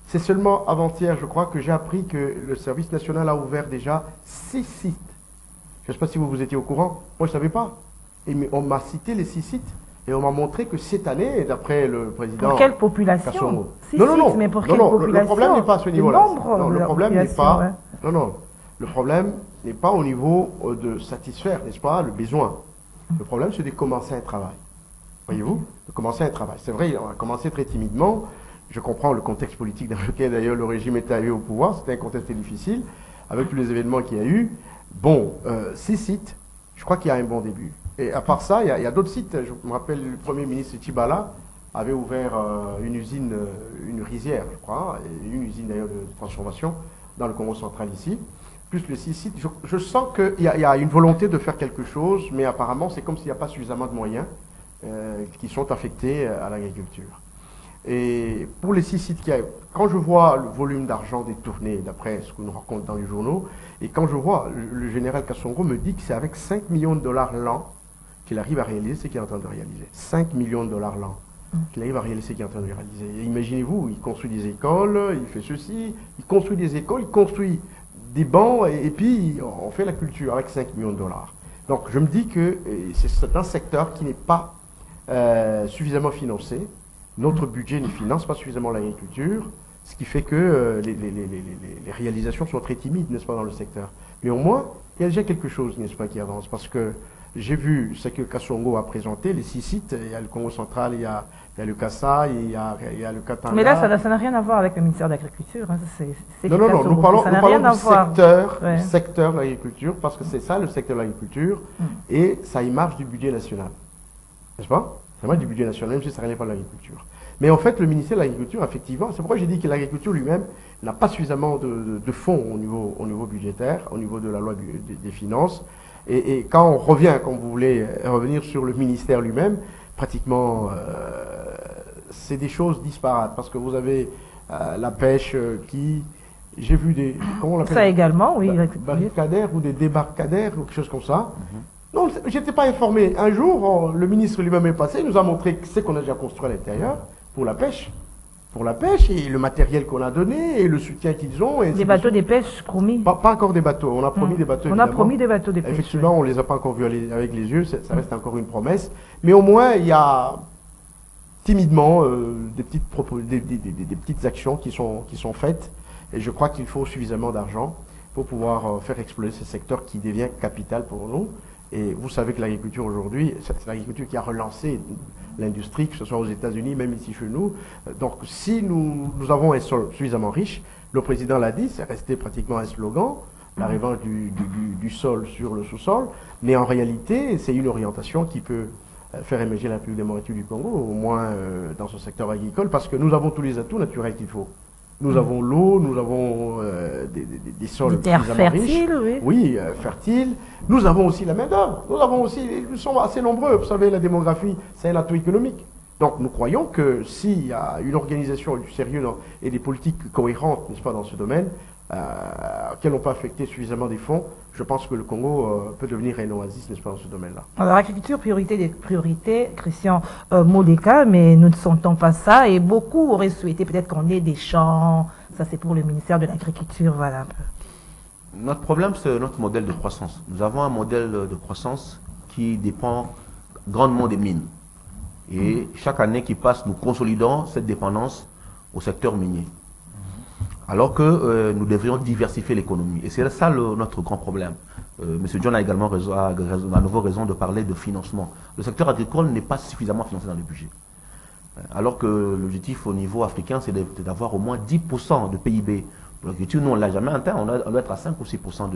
C'est seulement avant-hier, je crois, que j'ai appris que le service national a ouvert déjà 6 sites. Je ne sais pas si vous étiez au courant. Moi, je ne savais pas. Et on m'a cité les 6 sites. Et on m'a montré que cette année, d'après le président... Pour quelle population? Non, mais pour quelle population? Le problème n'est pas à ce niveau-là. Le problème n'est pas... Le problème n'est pas au niveau de satisfaire, n'est-ce pas, le besoin. Le problème, c'est de commencer un travail. Voyez-vous? De commencer un travail. C'est vrai, on a commencé très timidement. Je comprends le contexte politique dans lequel, d'ailleurs, le régime est arrivé au pouvoir. C'était un contexte difficile, avec tous les événements qu'il y a eu. Bon, 6 sites, je crois qu'il y a un bon début. Et à part ça, il y a d'autres sites. Je me rappelle, le Premier ministre Tchibala avait ouvert une usine, une rizière, je crois, et une usine d'ailleurs de transformation dans le Congo central ici. Plus les 6 sites, je sens qu'il y a une volonté de faire quelque chose, mais apparemment c'est comme s'il n'y a pas suffisamment de moyens qui sont affectés à l'agriculture. Et pour les 6 sites qu'il y a, quand je vois le volume d'argent détourné, d'après ce que nous raconte dans les journaux, et quand je vois, le général Kassongo me dit que c'est avec 5 millions de dollars l'an qu'il arrive à réaliser ce qu'il est en train de réaliser. 5 millions de dollars l'an qu'il arrive à réaliser ce qu'il est en train de réaliser. Et imaginez-vous, il construit des écoles, il fait ceci, il construit des écoles, il construit des bancs, et puis on fait la culture avec 5 millions de dollars. Donc je me dis que c'est un secteur qui n'est pas suffisamment financé. Notre budget ne finance pas suffisamment l'agriculture, ce qui fait que les réalisations sont très timides, n'est-ce pas, dans le secteur. Mais au moins, il y a déjà quelque chose, n'est-ce pas, qui avance, parce que j'ai vu ce que Kassongo a présenté, les 6 sites, il y a le Congo central, il y a le Kassa, il y a le Katanga. Mais là, ça n'a rien à voir avec le ministère de l'Agriculture. Hein. Non, nous parlons du secteur de l'agriculture, parce que c'est ça le secteur de l'agriculture, et ça y marche du budget national. N'est-ce pas? Ça marche du budget national, même si ça ne relève pas de l'agriculture. Mais en fait, le ministère de l'Agriculture, effectivement, c'est pourquoi j'ai dit que l'agriculture lui-même n'a pas suffisamment de fonds au niveau budgétaire, au niveau de la loi des finances. Et quand on revient, comme vous voulez revenir sur le ministère lui-même, pratiquement, c'est des choses disparates. Parce que vous avez la pêche qui... J'ai vu des... Comment on l'appelle? Ça également, oui. Barricadaires ou des débarcadères, ou quelque chose comme ça. Non, je n'étais pas informé. Un jour, le ministre lui-même est passé, il nous a montré ce qu'on a déjà construit à l'intérieur pour la pêche. Pour la pêche, et le matériel qu'on a donné, et le soutien qu'ils ont. Des bateaux de pêche promis. Pas encore des bateaux, on a promis des bateaux. On a promis des bateaux de pêche. Effectivement, on ne les a pas encore vus avec les yeux, ça reste encore une promesse. Mais au moins, il y a timidement des petites actions qui sont faites. Et je crois qu'il faut suffisamment d'argent pour pouvoir faire exploser ce secteur qui devient capital pour nous. Et vous savez que l'agriculture aujourd'hui, c'est l'agriculture qui a relancé l'industrie, que ce soit aux États-Unis, même ici chez nous. Donc si nous avons un sol suffisamment riche, le président l'a dit, c'est resté pratiquement un slogan, la revanche du sol sur le sous-sol, mais en réalité, c'est une orientation qui peut faire émerger la République démocratique du Congo, au moins dans ce secteur agricole, parce que nous avons tous les atouts naturels qu'il faut. Nous avons l'eau, nous avons des sols des terres fertiles, riches, oui, fertiles. Nous avons aussi la main-d'œuvre. Nous sommes assez nombreux. Vous savez, la démographie, c'est un atout économique. Donc nous croyons que s'il y a une organisation du sérieux et des politiques cohérentes, n'est-ce pas, dans ce domaine, auxquelles on peut affecter suffisamment des fonds, je pense que le Congo peut devenir un oasis, n'est-ce pas, dans ce domaine-là. Alors, agriculture, priorité des priorités, Christian Moleka, mais nous ne sentons pas ça et beaucoup auraient souhaité peut-être qu'on ait des champs. Ça, c'est pour le ministère de l'Agriculture, voilà. Notre problème, c'est notre modèle de croissance. Nous avons un modèle de croissance qui dépend grandement des mines. Et chaque année qui passe, nous consolidons cette dépendance au secteur minier. Alors que nous devrions diversifier l'économie. Et c'est ça notre grand problème. Monsieur John a également à nouveau raison de parler de financement. Le secteur agricole n'est pas suffisamment financé dans le budget. Alors que l'objectif au niveau africain, c'est d'avoir au moins 10% de PIB. Pour l'agriculture, nous, on ne l'a jamais atteint. On doit être à 5 ou 6%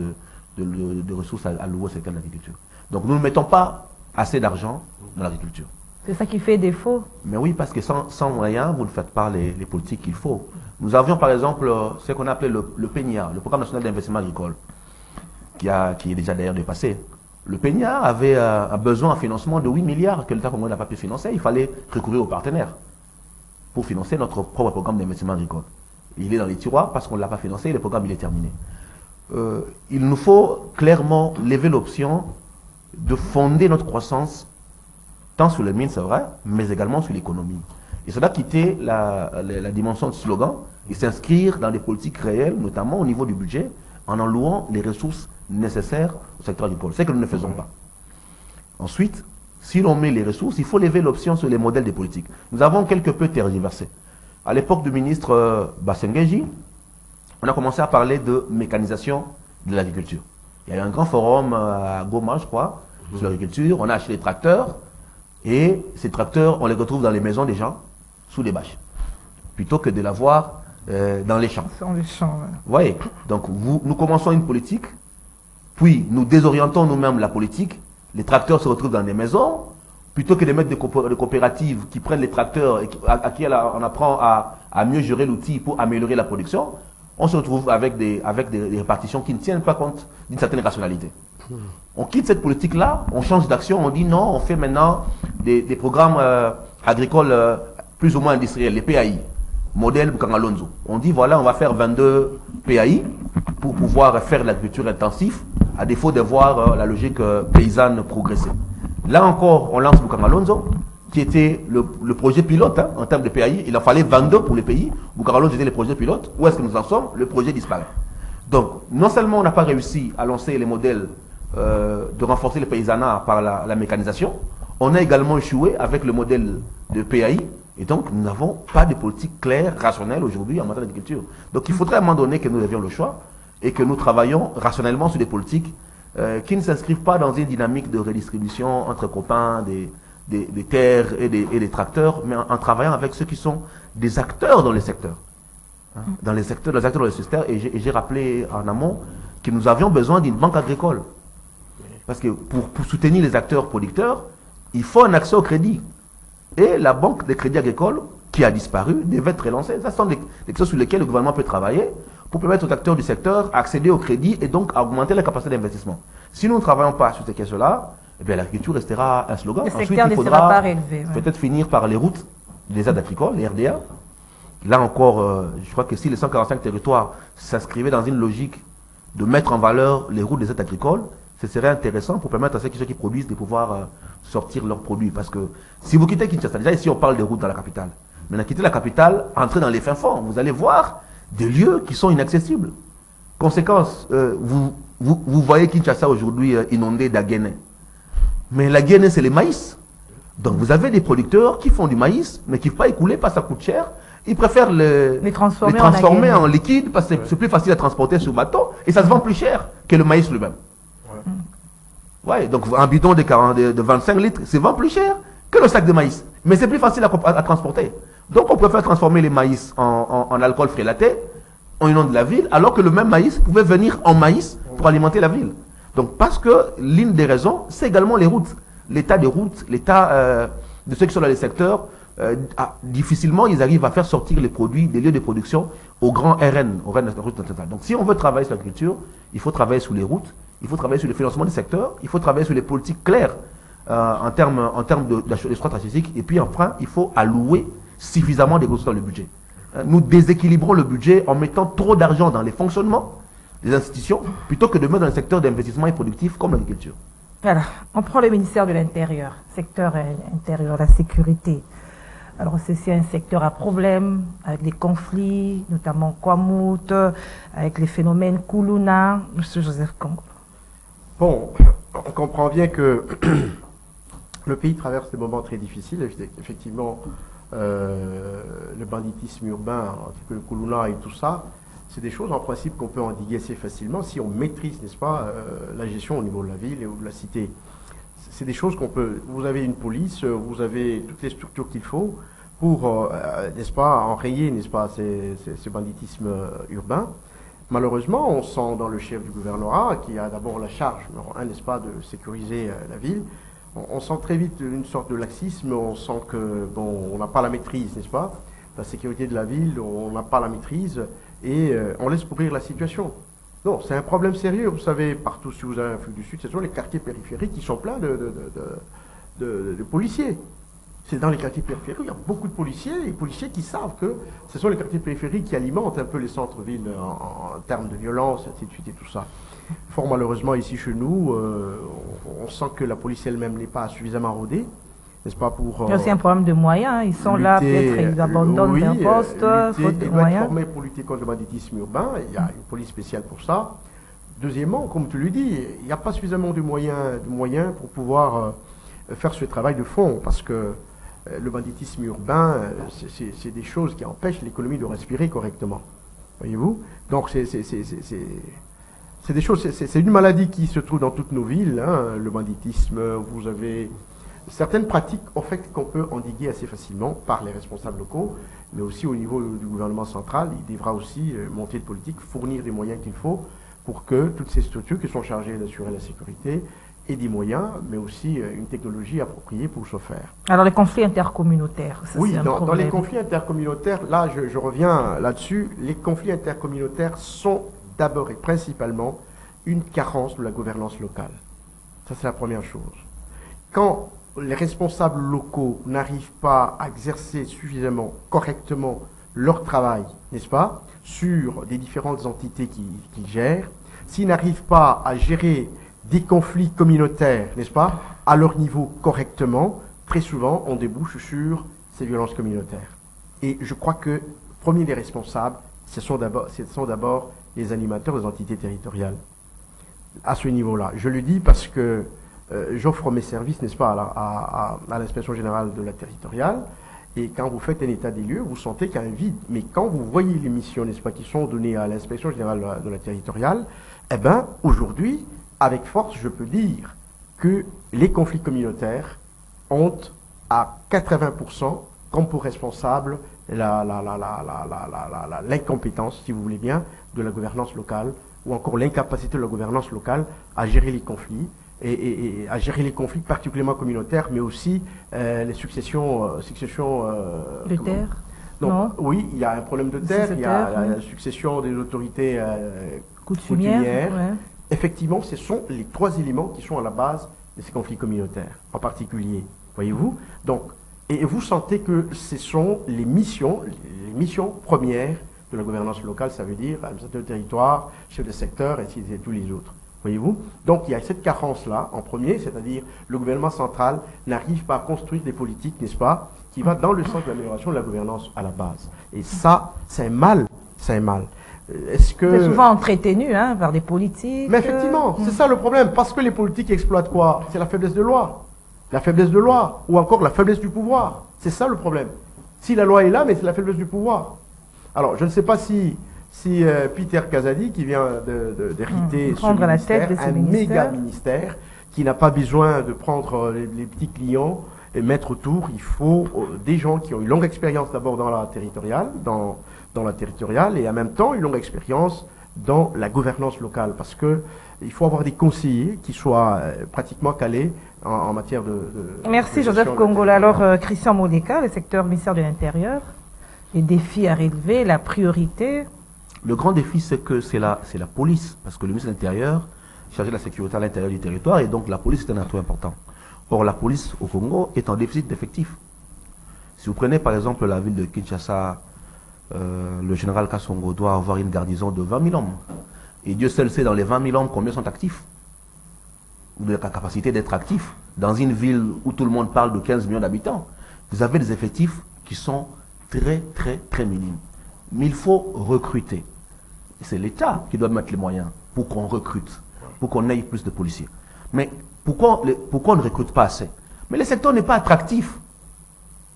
de ressources allouées au secteur de l'agriculture. Donc nous ne mettons pas assez d'argent dans l'agriculture. C'est ça qui fait défaut. Mais oui, parce que sans moyens, vous ne faites pas les politiques qu'il faut. Nous avions par exemple ce qu'on appelait le PNIA, le Programme national d'investissement agricole, qui est déjà d'ailleurs dépassé. Le PNIA avait un besoin en financement de 8 milliards que l'État congolais n'a pas pu financer. Il fallait recourir aux partenaires pour financer notre propre programme d'investissement agricole. Il est dans les tiroirs parce qu'on ne l'a pas financé et le programme il est terminé. Il nous faut clairement lever l'option de fonder notre croissance tant sur les mines, c'est vrai, mais également sur l'économie. Et cela quitter la dimension de slogan et s'inscrire dans des politiques réelles, notamment au niveau du budget, en allouant les ressources nécessaires au secteur agricole. C'est que nous ne faisons pas. Ensuite, si l'on met les ressources, il faut lever l'option sur les modèles des politiques. Nous avons quelque peu tergiversé. À l'époque du ministre Bassengeji, on a commencé à parler de mécanisation de l'agriculture. Il y a eu un grand forum à Goma, je crois, sur l'agriculture. On a acheté des tracteurs. Et ces tracteurs, on les retrouve dans les maisons des gens, sous les bâches, plutôt que de l'avoir dans les champs. Dans les champs, vous voyez, donc nous commençons une politique, puis nous désorientons nous-mêmes la politique, les tracteurs se retrouvent dans des maisons, plutôt que de mettre des coopératives qui prennent les tracteurs et à qui on apprend à mieux gérer l'outil pour améliorer la production, on se retrouve avec des répartitions qui ne tiennent pas compte d'une certaine rationalité. On quitte cette politique-là, on change d'action, on dit non, on fait maintenant des programmes agricoles plus ou moins industriels, les PAI, modèle Bukangalonzo. On dit voilà, on va faire 22 PAI pour pouvoir faire l'agriculture intensive, à défaut de voir la logique paysanne progresser. Là encore, on lance Bukangalonzo, qui était le projet pilote en termes de PAI. Il en fallait 22 pour les pays. Bukangalonzo était le projet pilote. Où est-ce que nous en sommes? Le projet disparaît. Donc, non seulement on n'a pas réussi à lancer les modèles de renforcer le paysanat par la mécanisation, on a également échoué avec le modèle de PAI, et donc nous n'avons pas de politique claire, rationnelle aujourd'hui en matière d'agriculture. Donc il faudrait à un moment donné que nous avions le choix et que nous travaillions rationnellement sur des politiques qui ne s'inscrivent pas dans une dynamique de redistribution entre copains des terres et des tracteurs, mais en travaillant avec ceux qui sont des acteurs dans les secteurs. Dans les acteurs dans les secteurs, et j'ai rappelé en amont que nous avions besoin d'une banque agricole. Parce que pour soutenir les acteurs producteurs, il faut un accès au crédit. Et la banque des crédits agricoles, qui a disparu, devait être relancée. Ce sont des choses sur lesquelles le gouvernement peut travailler pour permettre aux acteurs du secteur d'accéder au crédit et donc augmenter la capacité d'investissement. Si nous ne travaillons pas sur ces questions-là, eh bien l'agriculture restera un slogan. Le secteur ne sera pas relevé. Peut-être finir par les routes, les aides agricoles, les RDA. Là encore, je crois que si les 145 territoires s'inscrivaient dans une logique de mettre en valeur les routes des aides agricoles, ce serait intéressant pour permettre à ceux qui produisent de pouvoir sortir leurs produits. Parce que si vous quittez Kinshasa, déjà ici on parle des routes dans la capitale. Maintenant, quittez la capitale, entrez dans les fins fonds, vous allez voir des lieux qui sont inaccessibles. Conséquence, vous voyez Kinshasa aujourd'hui inondé d'Aguéné. Mais la Guinée, c'est le maïs. Donc vous avez des producteurs qui font du maïs, mais qui ne peuvent pas écouler parce que ça coûte cher. Ils préfèrent les transformer en liquide parce que c'est plus facile à transporter sur bateau et ça se vend plus cher que le maïs lui-même. Ouais, donc un bidon de 25 litres, c'est vend plus cher que le sac de maïs. Mais c'est plus facile à transporter. Donc on préfère transformer les maïs en alcool frélaté au nom de la ville, alors que le même maïs pouvait venir en maïs pour alimenter la ville. Donc parce que l'une des raisons, c'est également les routes. L'état des routes, l'état de ceux qui sont dans les secteurs, difficilement ils arrivent à faire sortir les produits des lieux de production au grand RN, au RN de la route nationale. Donc si on veut travailler sur l'agriculture, il faut travailler sur les routes, il faut travailler sur le financement des secteurs, il faut travailler sur les politiques claires en termes de choix stratégiques, et puis enfin, il faut allouer suffisamment des ressources dans le budget. Nous déséquilibrons le budget en mettant trop d'argent dans les fonctionnements des institutions, plutôt que de mettre dans le secteur d'investissement et productif comme l'agriculture. Voilà, on prend le ministère de l'Intérieur, secteur intérieur, la sécurité. Alors c'est un secteur à problème, avec les conflits, notamment Kwamut, avec les phénomènes Kuluna. Monsieur Joseph Kong. Bon, on comprend bien que le pays traverse des moments très difficiles. Effectivement, le banditisme urbain, le Kuluna et tout ça, c'est des choses en principe qu'on peut endiguer assez facilement si on maîtrise, n'est-ce pas, la gestion au niveau de la ville et de la cité. C'est des choses qu'on peut... Vous avez une police, vous avez toutes les structures qu'il faut pour, n'est-ce pas, enrayer, n'est-ce pas, ce banditisme urbain. Malheureusement, on sent dans le chef du gouvernorat, qui a d'abord la charge, n'est-ce pas, de sécuriser la ville, on sent très vite une sorte de laxisme, on sent que, bon, on n'a pas la maîtrise, n'est-ce pas, la sécurité de la ville, on n'a pas la maîtrise, et on laisse pourrir la situation. Non, c'est un problème sérieux, vous savez, partout, si vous avez un flux du Sud, ce sont les quartiers périphériques qui sont pleins de policiers. C'est dans les quartiers périphériques, il y a beaucoup de policiers, et les policiers qui savent que ce sont les quartiers périphériques qui alimentent un peu les centres-villes en termes de violence, ainsi de suite et tout ça. Fort malheureusement, ici chez nous, on sent que la police elle-même n'est pas suffisamment rodée, n'est-ce pas, pour... Il y a aussi un problème de moyens, ils sont là, peut-être ils abandonnent un poste, faute de moyens. Pour lutter contre le banditisme urbain, il y a une police spéciale pour ça. Deuxièmement, comme tu le dis, il n'y a pas suffisamment de moyens pour pouvoir faire ce travail de fond, parce que le banditisme urbain, c'est des choses qui empêchent l'économie de respirer correctement. Voyez-vous? Donc c'est des choses, c'est une maladie qui se trouve dans toutes nos villes, hein, le banditisme. Vous avez certaines pratiques en fait qu'on peut endiguer assez facilement par les responsables locaux, mais aussi au niveau du gouvernement central. Il devra aussi monter de politique, fournir des moyens qu'il faut pour que toutes ces structures qui sont chargées d'assurer la sécurité et des moyens, mais aussi une technologie appropriée pour ce faire. Alors les conflits intercommunautaires, ça, oui, dans les conflits intercommunautaires, là je reviens là-dessus, les conflits intercommunautaires sont d'abord et principalement une carence de la gouvernance locale. Ça c'est la première chose. Quand les responsables locaux n'arrivent pas à exercer suffisamment correctement leur travail, n'est-ce pas, sur des différentes entités qu'ils gèrent, s'ils n'arrivent pas à gérer des conflits communautaires, n'est-ce pas, à leur niveau correctement, très souvent, on débouche sur ces violences communautaires. Et je crois que, premier des responsables, ce sont d'abord les animateurs des entités territoriales. À ce niveau-là. Je le dis parce que j'offre mes services, n'est-ce pas, à l'inspection générale de la territoriale, et quand vous faites un état des lieux, vous sentez qu'il y a un vide. Mais quand vous voyez les missions, n'est-ce pas, qui sont données à l'inspection générale de la territoriale, eh bien, aujourd'hui, avec force, je peux dire que les conflits communautaires ont à 80% comme pour responsable l'incompétence, si vous voulez bien, de la gouvernance locale, ou encore l'incapacité de la gouvernance locale à gérer les conflits, et à gérer les conflits particulièrement communautaires, mais aussi les successions de terre. Non. Oui, il y a un problème de terre, il y a la succession des autorités coutumières. Ouais. Effectivement, ce sont les trois éléments qui sont à la base de ces conflits communautaires, en particulier. Voyez-vous? Donc, et vous sentez que ce sont les missions premières de la gouvernance locale, ça veut dire administrateur de territoire, chef de secteur, et tous les autres. Voyez-vous? Donc, il y a cette carence-là, en premier, c'est-à-dire le gouvernement central n'arrive pas à construire des politiques, n'est-ce pas, qui va dans le sens de l'amélioration de la gouvernance à la base. Et ça, c'est un mal. C'est un mal. C'est souvent entretenu par des politiques. Mais effectivement, c'est ça le problème. Parce que les politiques exploitent quoi? C'est la faiblesse de loi. La faiblesse de loi. Ou encore la faiblesse du pouvoir. C'est ça le problème. Si la loi est là, mais c'est la faiblesse du pouvoir. Alors, je ne sais pas si Peter Kazadi, qui vient d'hériter prendre la tête de ce un ministère, méga ministère, qui n'a pas besoin de prendre les petits clients et mettre autour, il faut des gens qui ont une longue expérience d'abord dans la territoriale, et en même temps une longue expérience dans la gouvernance locale, parce que il faut avoir des conseillers qui soient pratiquement calés en matière de Merci de Joseph gestion Kongola. Alors Christian Moleka, le secteur ministère de l'Intérieur, les défis à relever, la priorité. Le grand défi, c'est que c'est la police, parce que le ministre de l'Intérieur chargé de la sécurité à l'intérieur du territoire, et donc la police est un atout important. Or, la police au Congo est en déficit d'effectifs. Si vous prenez par exemple la ville de Kinshasa, le général Kassongo doit avoir une garnison de 20 000 hommes. Et Dieu seul sait dans les 20 000 hommes combien sont actifs, ou de la capacité d'être actifs. Dans une ville où tout le monde parle de 15 millions d'habitants, vous avez des effectifs qui sont très, très, très minimes. Mais il faut recruter. C'est l'État qui doit mettre les moyens pour qu'on recrute, pour qu'on ait plus de policiers. Mais pourquoi on ne recrute pas assez? Mais le secteur n'est pas attractif.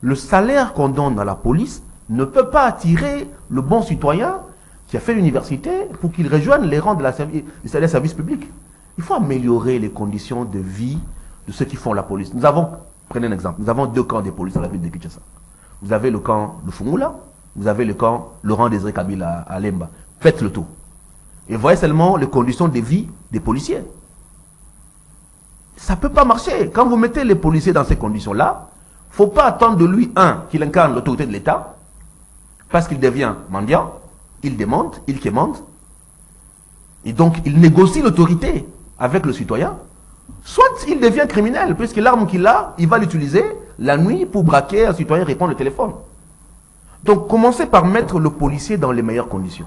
Le salaire qu'on donne à la police ne peut pas attirer le bon citoyen qui a fait l'université pour qu'il rejoigne les rangs du service public. Il faut améliorer les conditions de vie de ceux qui font la police. Prenez un exemple, nous avons 2 camps de police dans la ville de Kinshasa. Vous avez le camp de Fungula, vous avez le camp Laurent Désiré Kabila à Lemba. Faites le tour. Et voyez seulement les conditions de vie des policiers. Ça ne peut pas marcher. Quand vous mettez les policiers dans ces conditions-là, il ne faut pas attendre de lui, qu'il incarne l'autorité de l'État, parce qu'il devient mendiant, il demande, il quémande, et donc il négocie l'autorité avec le citoyen, soit il devient criminel, puisque l'arme qu'il a, il va l'utiliser la nuit pour braquer un citoyen et répondre au téléphone. Donc commencez par mettre le policier dans les meilleures conditions.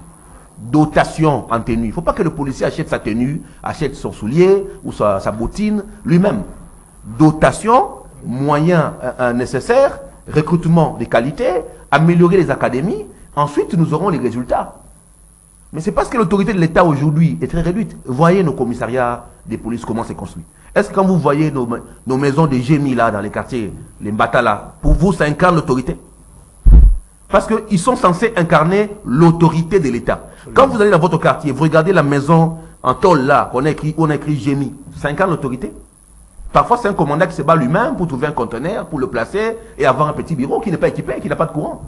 Dotation en tenue. Il ne faut pas que le policier achète sa tenue, achète son soulier ou sa bottine lui-même. Dotation, moyens nécessaires, recrutement de qualité, améliorer les académies. Ensuite, nous aurons les résultats. Mais c'est parce que l'autorité de l'État aujourd'hui est très réduite. Voyez nos commissariats des polices, comment c'est construit. Est-ce que quand vous voyez nos maisons de génie là, dans les quartiers, les Mbatala, pour vous, ça incarne l'autorité? Parce qu'ils sont censés incarner l'autorité de l'État. Quand vous allez dans votre quartier, vous regardez la maison en tôle là, où on a écrit génie, ça incarne l'autorité? Parfois, c'est un commandant qui se bat lui-même pour trouver un conteneur, pour le placer et avoir un petit bureau qui n'est pas équipé, qui n'a pas de courant.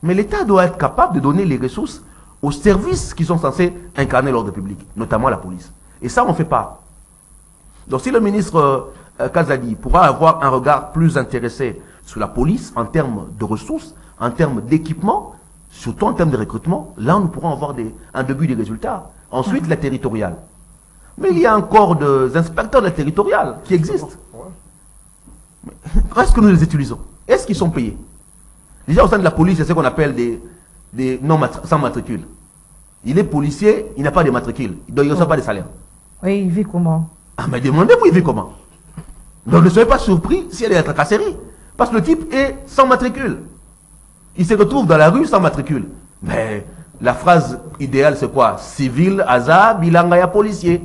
Mais l'État doit être capable de donner les ressources aux services qui sont censés incarner l'ordre public, notamment la police. Et ça, on ne fait pas. Donc si le ministre Kazadi pourra avoir un regard plus intéressé sur la police en termes de ressources, en termes d'équipement, surtout en termes de recrutement, là nous pourrons avoir un début des résultats. Ensuite, la territoriale. Mais il y a encore des inspecteurs de la territoriale qui existent. Est-ce que nous les utilisons? Est-ce qu'ils sont payés? Déjà au sein de la police, c'est ce qu'on appelle des sans matricule. Il est policier, il n'a pas de matricule. Donc il ne reçoit pas de salaire. Oui, il vit comment? Ah, mais demandez-vous, il vit comment? Donc ne soyez pas surpris si elle est à tracasserie. Parce que le type est sans matricule. Il se retrouve dans la rue sans matricule. Mais la phrase idéale, c'est quoi? Civil, hasard, bilangaya, policier.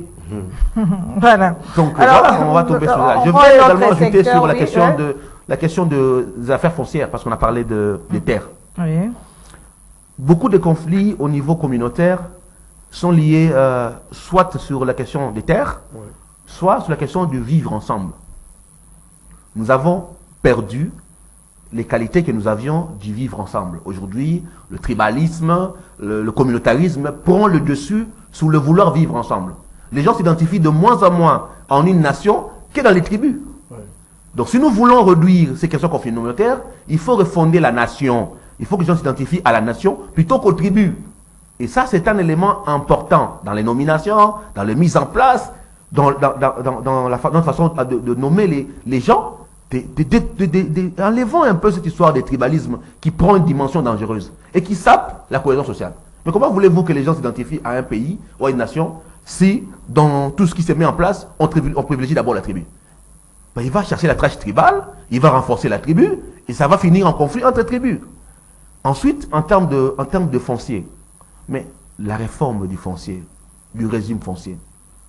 Voilà. Donc alors, voilà, on va tomber sur là. Je vais également ajouter sur la question des affaires foncières, parce qu'on a parlé des terres. Oui. Beaucoup de conflits au niveau communautaire sont liés soit sur la question des terres, soit sur la question du vivre ensemble. Nous avons perdu les qualités que nous avions du vivre ensemble. Aujourd'hui, le tribalisme, le communautarisme prend le dessus sur le vouloir vivre ensemble. Les gens s'identifient de moins en moins en une nation que dans les tribus. Donc si nous voulons réduire ces questions communautaires, il faut refonder la nation. Il faut que les gens s'identifient à la nation plutôt qu'aux tribus. Et ça, c'est un élément important dans les nominations, dans les mises en place, dans notre façon de nommer les gens. Enlevons un peu cette histoire des tribalismes qui prend une dimension dangereuse et qui sape la cohésion sociale. Mais comment voulez-vous que les gens s'identifient à un pays ou à une nation si, dans tout ce qui se met en place, on privilégie d'abord la tribu? Ben, il va chercher la trâche tribale, il va renforcer la tribu, et ça va finir en conflit entre tribus. Ensuite, en termes de foncier, mais la réforme du foncier, du régime foncier,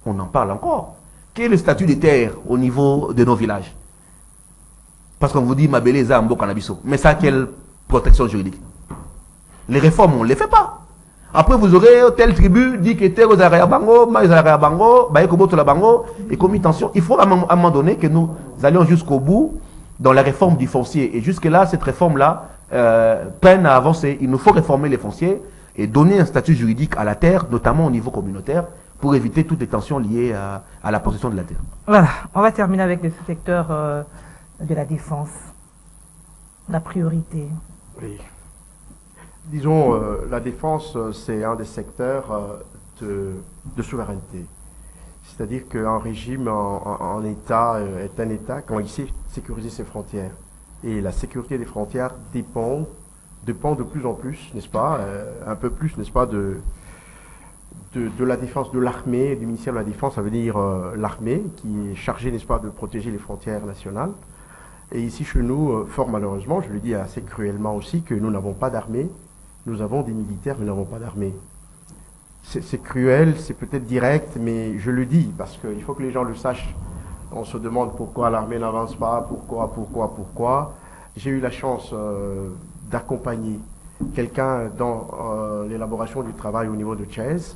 on en parle encore. Quel est le statut des terres au niveau de nos villages? Parce qu'on vous dit, Mabélé, Zambo, Cannabiso. Mais ça a quelle protection juridique. Les réformes, on ne les fait pas. Après, vous aurez telle tribu dit que tel aux Arayabango, mais les Arayabango, Bango, et comme tension. Il faut à un moment donné que nous allions jusqu'au bout dans la réforme du foncier. Et jusque-là, cette réforme-là peine à avancer. Il nous faut réformer les fonciers et donner un statut juridique à la terre, notamment au niveau communautaire, pour éviter toutes les tensions liées à la possession de la terre. Voilà, on va terminer avec le secteur de la défense. La priorité. Oui. Disons, la défense, c'est un des secteurs de souveraineté. C'est-à-dire qu'un régime en État est un État quand il sait sécuriser ses frontières. Et la sécurité des frontières dépend de plus en plus, n'est-ce pas, un peu plus, n'est-ce pas, de la défense, de l'armée, du ministère de la Défense, ça veut dire l'armée, qui est chargée, n'est-ce pas, de protéger les frontières nationales. Et ici, chez nous, fort malheureusement, je le dis assez cruellement aussi, que nous n'avons pas d'armée. Nous avons des militaires, mais nous n'avons pas d'armée. C'est cruel, c'est peut-être direct, mais je le dis, parce qu'il faut que les gens le sachent. On se demande pourquoi l'armée n'avance pas, pourquoi. J'ai eu la chance d'accompagner quelqu'un dans l'élaboration du travail au niveau de Chess.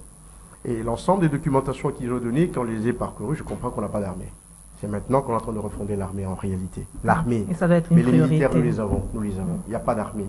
Et l'ensemble des documentations qu'ils ont données, quand on les a parcourues, je comprends qu'on n'a pas d'armée. C'est maintenant qu'on est en train de refonder l'armée en réalité. L'armée. Et ça doit être une mais priorité. les militaires, nous les avons. Il n'y a pas d'armée.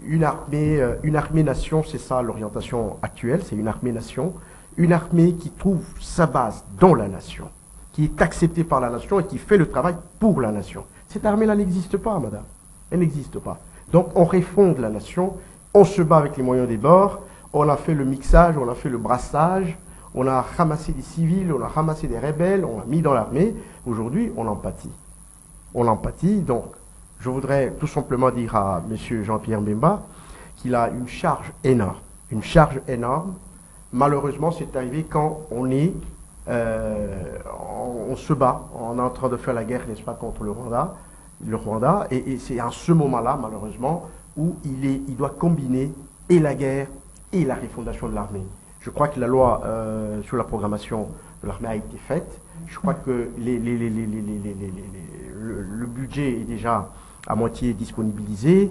Une armée-nation, c'est ça l'orientation actuelle, c'est une armée-nation. Une armée qui trouve sa base dans la nation, qui est acceptée par la nation et qui fait le travail pour la nation. Cette armée-là n'existe pas, madame. Elle n'existe pas. Donc on refonde la nation, on se bat avec les moyens des bords, on a fait le mixage, on a fait le brassage, on a ramassé des civils, on a ramassé des rebelles, on a mis dans l'armée. Aujourd'hui, on en pâtit. On en pâtit, donc je voudrais tout simplement dire à M. Jean-Pierre Mbemba qu'il a une charge énorme. Une charge énorme. Malheureusement, c'est arrivé quand on se bat, on est en train de faire la guerre, n'est-ce pas, contre le Rwanda, et c'est à ce moment-là, malheureusement, où il doit combiner et la guerre et la refondation de l'armée. Je crois que la loi sur la programmation de l'armée a été faite. Je crois que le budget est déjà à moitié disponibilisé.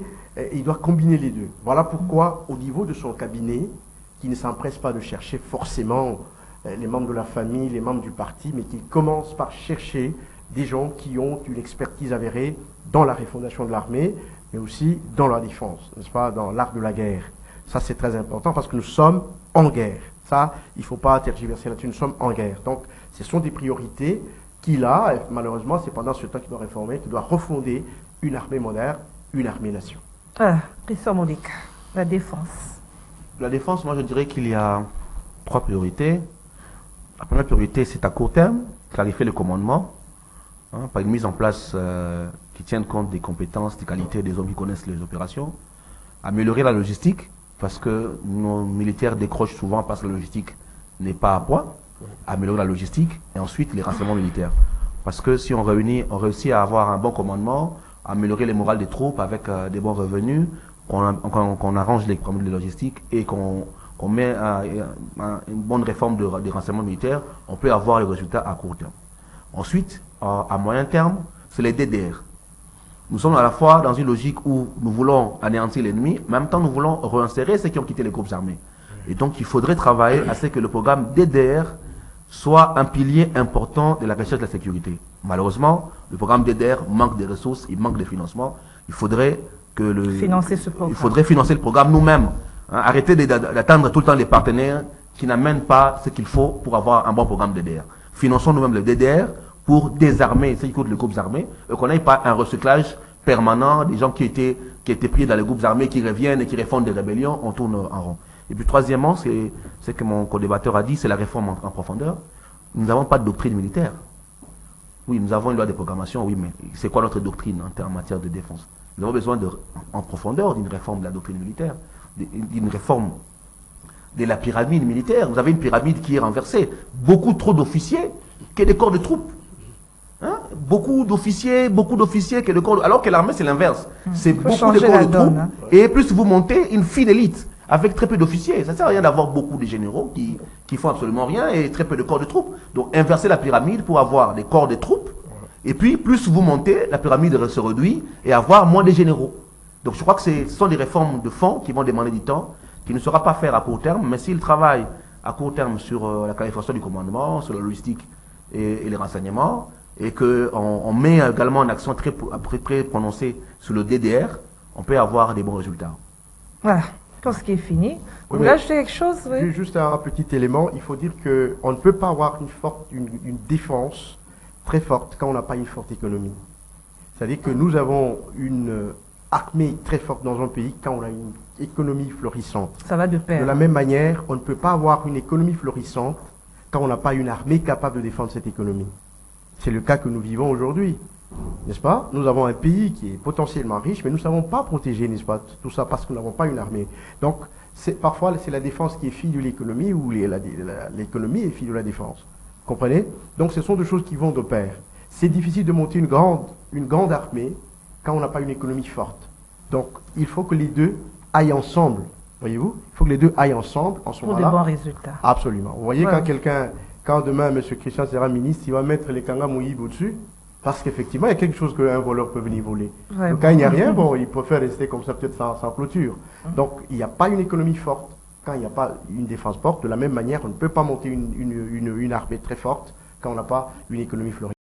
Il doit combiner les deux. Voilà pourquoi, au niveau de son cabinet, qui ne s'empresse pas de chercher forcément les membres de la famille, les membres du parti, mais qu'il commence par chercher des gens qui ont une expertise avérée dans la refondation de l'armée, mais aussi dans la défense, n'est-ce pas, dans l'art de la guerre. Ça, c'est très important parce que nous sommes en guerre. Ça, il ne faut pas tergiverser là-dessus, nous sommes en guerre. Donc, ce sont des priorités qu'il a, et malheureusement, c'est pendant ce temps qu'il doit réformer, qu'il doit refonder une armée moderne, une armée-nation. Christophe Molika, la défense. La défense, moi je dirais qu'il y a 3 priorités. La première priorité, c'est à court terme, clarifier le commandement, par une mise en place qui tienne compte des compétences, des qualités des hommes qui connaissent les opérations. Améliorer la logistique, parce que nos militaires décrochent souvent parce que la logistique n'est pas à point. Améliorer la logistique, et ensuite les renseignements militaires. Parce que si on réussit à avoir un bon commandement, améliorer les morales des troupes avec des bons revenus, qu'on arrange les problèmes de logistique et qu'on met une bonne réforme des renseignements militaires, on peut avoir les résultats à court terme. Ensuite, à moyen terme, c'est les DDR. Nous sommes à la fois dans une logique où nous voulons anéantir l'ennemi, mais en même temps nous voulons réinsérer ceux qui ont quitté les groupes armés. Et donc il faudrait travailler à ce que le programme DDR soit un pilier important de la recherche de la sécurité. Malheureusement, le programme DDR manque de ressources, il manque de financement. Il faudrait financer ce programme. Il faudrait financer le programme nous-mêmes. Arrêter d'attendre tout le temps les partenaires qui n'amènent pas ce qu'il faut pour avoir un bon programme DDR. Finançons nous-mêmes le DDR pour désarmer ceux qui coûtent les groupes armés et qu'on n'ait pas un recyclage permanent des gens qui étaient pris dans les groupes armés, qui reviennent et qui refondent des rébellions, on tourne en rond. Et puis troisièmement, c'est ce que mon co-débatteur a dit, c'est la réforme en profondeur. Nous n'avons pas de doctrine militaire. Oui, nous avons une loi de programmation, oui, mais c'est quoi notre doctrine en matière de défense? Nous avons besoin en profondeur d'une réforme de la doctrine militaire, d'une réforme de la pyramide militaire. Vous avez une pyramide qui est renversée. Beaucoup trop d'officiers que des corps de troupes. Beaucoup d'officiers que des corps de... Alors que l'armée, c'est l'inverse. C'est beaucoup de corps de troupes. Et plus vous montez une fine élite avec très peu d'officiers. Ça ne sert à rien d'avoir beaucoup de généraux qui font absolument rien et très peu de corps de troupes. Donc inverser la pyramide pour avoir des corps de troupes. Et puis plus vous montez, la pyramide se réduit et avoir moins de généraux. Donc je crois que ce sont des réformes de fond qui vont demander du temps, qui ne sera pas faire à court terme, mais s'ils travaillent à court terme sur la qualification du commandement, sur la logistique et les renseignements, et qu'on met également un accent très prononcé sur le DDR, on peut avoir des bons résultats. Voilà, quand ce qui est fini. Oui, Vous voulez ajouter quelque chose? Oui. Juste un petit élément, il faut dire qu'on ne peut pas avoir une défense très forte quand on n'a pas une forte économie. C'est-à-dire que nous avons une armée très forte dans un pays quand on a une économie florissante. Ça va de pair. De la même manière, on ne peut pas avoir une économie florissante quand on n'a pas une armée capable de défendre cette économie. C'est le cas que nous vivons aujourd'hui, n'est-ce pas? Nous avons un pays qui est potentiellement riche, mais nous ne savons pas protéger, n'est-ce pas? Tout ça parce que nous n'avons pas une armée. Donc, parfois, c'est la défense qui est fille de l'économie ou l'économie est fille de la défense. Comprenez? Donc, ce sont deux choses qui vont de pair. C'est difficile de monter une grande armée quand on n'a pas une économie forte. Donc, il faut que les deux aillent ensemble. Voyez-vous? Il faut que les deux aillent ensemble en ce moment-là. Pour de bons résultats. Absolument. Vous voyez, Ouais. quand demain M. Christian sera ministre, il va mettre les Kanga Moïb au-dessus, parce qu'effectivement, il y a quelque chose qu'un voleur peut venir voler. Ouais, Donc, quand il n'y a rien, bon, il préfère rester comme ça, peut-être sans clôture. Donc, il n'y a pas une économie forte quand il n'y a pas une défense forte. De la même manière, on ne peut pas monter une armée très forte quand on n'a pas une économie florissante.